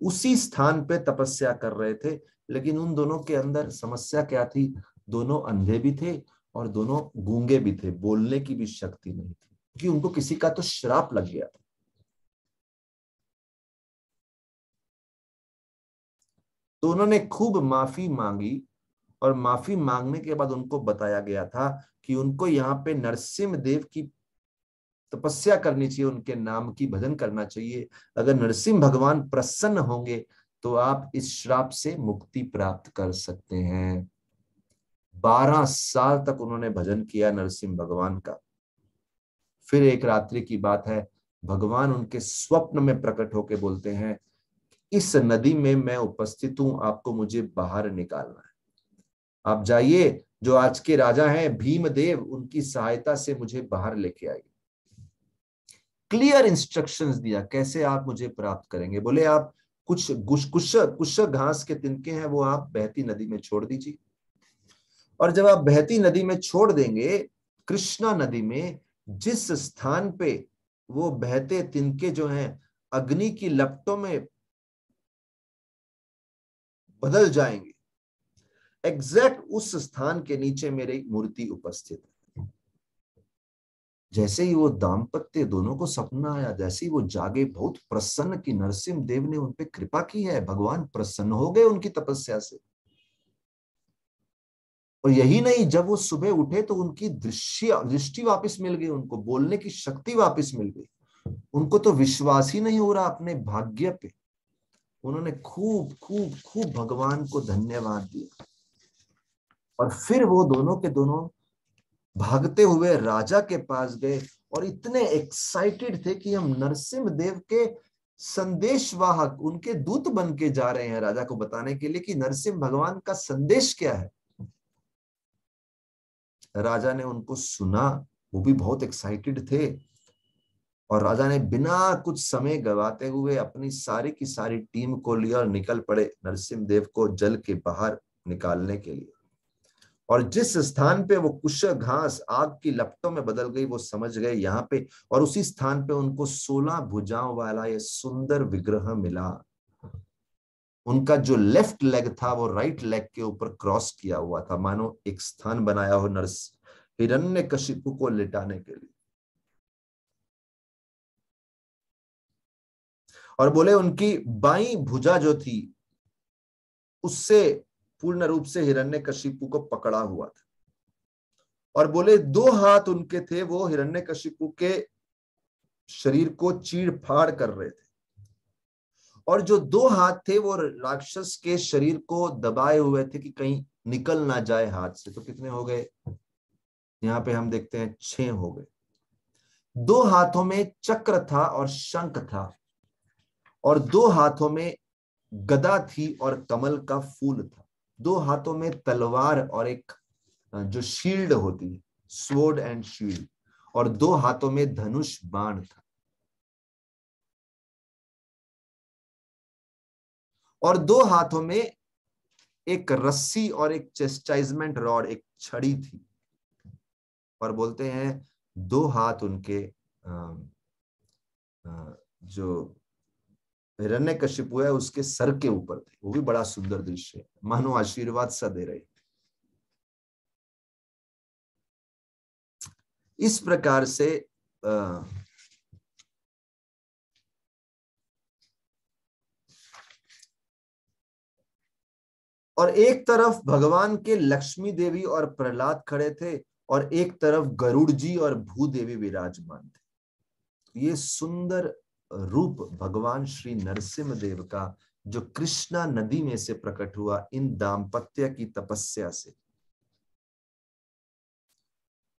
उसी स्थान पे तपस्या कर रहे थे। लेकिन उन दोनों के अंदर समस्या क्या थी, दोनों अंधे भी थे और दोनों गूंगे भी थे, बोलने की भी शक्ति नहीं थी, क्योंकि उनको किसी का तो श्राप लग गया था। तो उन्होंने खूब माफी मांगी, और माफी मांगने के बाद उनको बताया गया था कि उनको यहाँ पे नरसिंह देव की तपस्या करनी चाहिए, उनके नाम की भजन करना चाहिए। अगर नरसिंह भगवान प्रसन्न होंगे तो आप इस श्राप से मुक्ति प्राप्त कर सकते हैं। 12 साल तक उन्होंने भजन किया नरसिंह भगवान का। फिर एक रात्रि की बात है, भगवान उनके स्वप्न में प्रकट होकर बोलते हैं, इस नदी में मैं उपस्थित हूं, आपको मुझे बाहर निकालना है। आप जाइए, जो आज के राजा हैं भीमदेव, उनकी सहायता से मुझे बाहर लेके आइए। क्लियर इंस्ट्रक्शंस दिया कैसे आप मुझे प्राप्त करेंगे। बोले आप कुछ कुछ घास के तिनके हैं, वो आप बहती नदी में छोड़ दीजिए, और जब आप बहती नदी में छोड़ देंगे, कृष्णा नदी में, जिस स्थान पे वो बहते तिनके जो हैं अग्नि की लपटों में बदल जाएंगे, एग्जैक्ट उस स्थान के नीचे मेरी मूर्ति उपस्थित है। जैसे ही वो दाम्पत्य दोनों को सपना आया, जैसे ही वो जागे, बहुत प्रसन्न कि नरसिंह देव ने उनपे कृपा की है, भगवान प्रसन्न हो गए उनकी तपस्या से। और यही नहीं, जब वो सुबह उठे तो उनकी दृष्टि वापस मिल गई, उनको बोलने की शक्ति वापस मिल गई। उनको तो विश्वास ही नहीं हो रहा अपने भाग्य पे। उन्होंने खूब खूब खूब भगवान को धन्यवाद दिया, और फिर वो दोनों के दोनों भागते हुए राजा के पास गए, और इतने एक्साइटेड थे कि हम नरसिंह देव के संदेशवाहक, उनके दूत बन के जा रहे हैं राजा को बताने के लिए कि नरसिंह भगवान का संदेश क्या है। राजा ने उनको सुना, वो भी बहुत एक्साइटेड थे, और राजा ने बिना कुछ समय गवाते हुए अपनी सारी की सारी टीम को लिया और निकल पड़े नरसिंह देव को जल के बाहर निकालने के लिए। और जिस स्थान पे वो कुश घास आग की लपटों में बदल गई, वो समझ गए यहाँ पे, और उसी स्थान पे उनको 16 भुजाओं वाला ये सुंदर विग्रह मिला। उनका जो लेफ्ट लेग था वो राइट लेग के ऊपर क्रॉस किया हुआ था, मानो एक स्थान बनाया हो हिरण्यकशिपु को लिटाने के लिए। और बोले उनकी बाईं भुजा जो थी, उससे पूर्ण रूप से हिरण्यकशिपु को पकड़ा हुआ था, और बोले 2 हाथ उनके थे, वो हिरण्यकशिपु के शरीर को चीड़ फाड़ कर रहे थे, और जो 2 हाथ थे वो राक्षस के शरीर को दबाए हुए थे कि कहीं निकल ना जाए हाथ से। तो कितने हो गए यहाँ पे, हम देखते हैं 6 हो गए। 2 हाथों में चक्र था और शंख था, और 2 हाथों में गदा थी और कमल का फूल था। 2 हाथों में तलवार और एक जो शील्ड होती है, स्वॉर्ड एंड शील्ड, और 2 हाथों में धनुष बाण था, और 2 हाथों में एक रस्सी और एक चेस्टाइजमेंट रॉड, एक छड़ी थी। और बोलते हैं 2 हाथ उनके जो हिरण्यकशिपु है उसके सर के ऊपर थे। वो भी बड़ा सुंदर दृश्य है, मानो आशीर्वाद सा दे रहे। इस प्रकार से और एक तरफ भगवान के लक्ष्मी देवी और प्रहलाद खड़े थे, और एक तरफ गरुड़ जी और भूदेवी विराजमान थे। ये सुंदर रूप भगवान श्री नरसिंह देव का, जो कृष्णा नदी में से प्रकट हुआ इन दाम्पत्य की तपस्या से।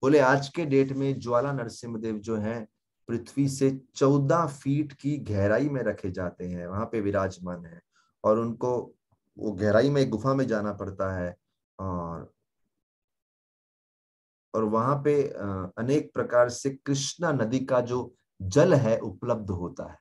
बोले आज के डेट में ज्वाला नरसिंह देव जो हैं, पृथ्वी से 14 फीट की गहराई में रखे जाते हैं, वहां पे विराजमान है, और उनको वो गहराई में एक गुफा में जाना पड़ता है, और वहां पे अनेक प्रकार से कृष्णा नदी का जो जल है उपलब्ध होता है।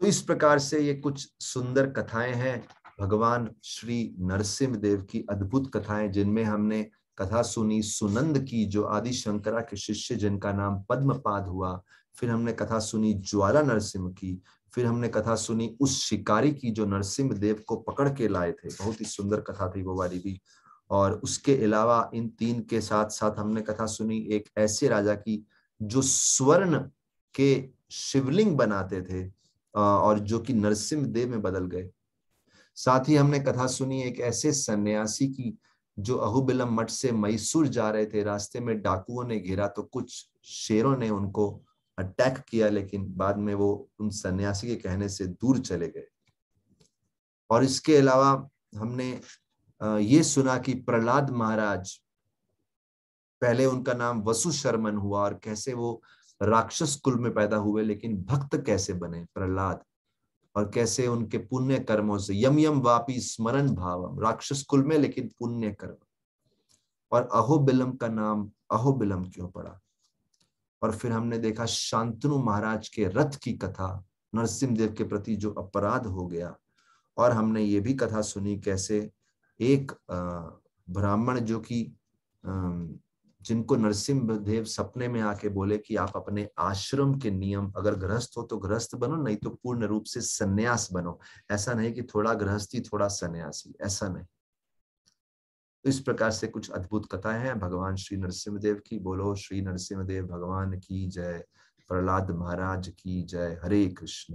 तो इस प्रकार से ये कुछ सुंदर कथाएं हैं भगवान श्री नरसिंह देव की, अद्भुत कथाएं, जिनमें हमने कथा सुनी सुनंद की, जो आदि शंकरा के शिष्य जिनका नाम पद्मपाद हुआ। फिर हमने कथा सुनी ज्वाला नरसिंह की। फिर हमने कथा सुनी उस शिकारी की जो नरसिंह देव को पकड़ के लाए थे, बहुत ही सुंदर कथा थी वो वाली भी। और उसके अलावा इन तीन के साथ साथ हमने कथा सुनी एक ऐसे राजा की जो स्वर्ण के शिवलिंग बनाते थे और जो कि नरसिंह देव में बदल गए। साथ ही हमने कथा सुनी एक ऐसे सन्यासी की जो अहोबिलम मठ से मैसूर जा रहे थे, रास्ते में डाकुओं ने घेरा तो कुछ शेरों ने उनको अटैक किया, लेकिन बाद में वो उन सन्यासी के कहने से दूर चले गए। और इसके अलावा हमने ये सुना कि प्रहलाद महाराज, पहले उनका नाम वसु शर्मन हुआ और कैसे वो राक्षस कुल में पैदा हुए लेकिन भक्त कैसे बने प्रहलाद, और कैसे उनके पुण्य कर्मों से यम यम वापी स्मरण भावम, राक्षस कुल में लेकिन पुण्य कर्म। और अहोबिलम का नाम अहोबिलम क्यों पड़ा। और फिर हमने देखा शांतनु महाराज के रथ की कथा, नरसिंह देव के प्रति जो अपराध हो गया। और हमने ये भी कथा सुनी कैसे एक ब्राह्मण जो कि जिनको नरसिंह देव सपने में आके बोले कि आप अपने आश्रम के नियम, अगर गृहस्थ हो तो गृहस्थ बनो, नहीं तो पूर्ण रूप से सन्यास बनो। ऐसा नहीं कि थोड़ा गृहस्थी थोड़ा सन्यासी, ऐसा नहीं। तो इस प्रकार से कुछ अद्भुत कथाएं हैं भगवान श्री नरसिंहदेव की। बोलो श्री नरसिंहदेव भगवान की जय, प्रहलाद महाराज की जय। हरे कृष्णा।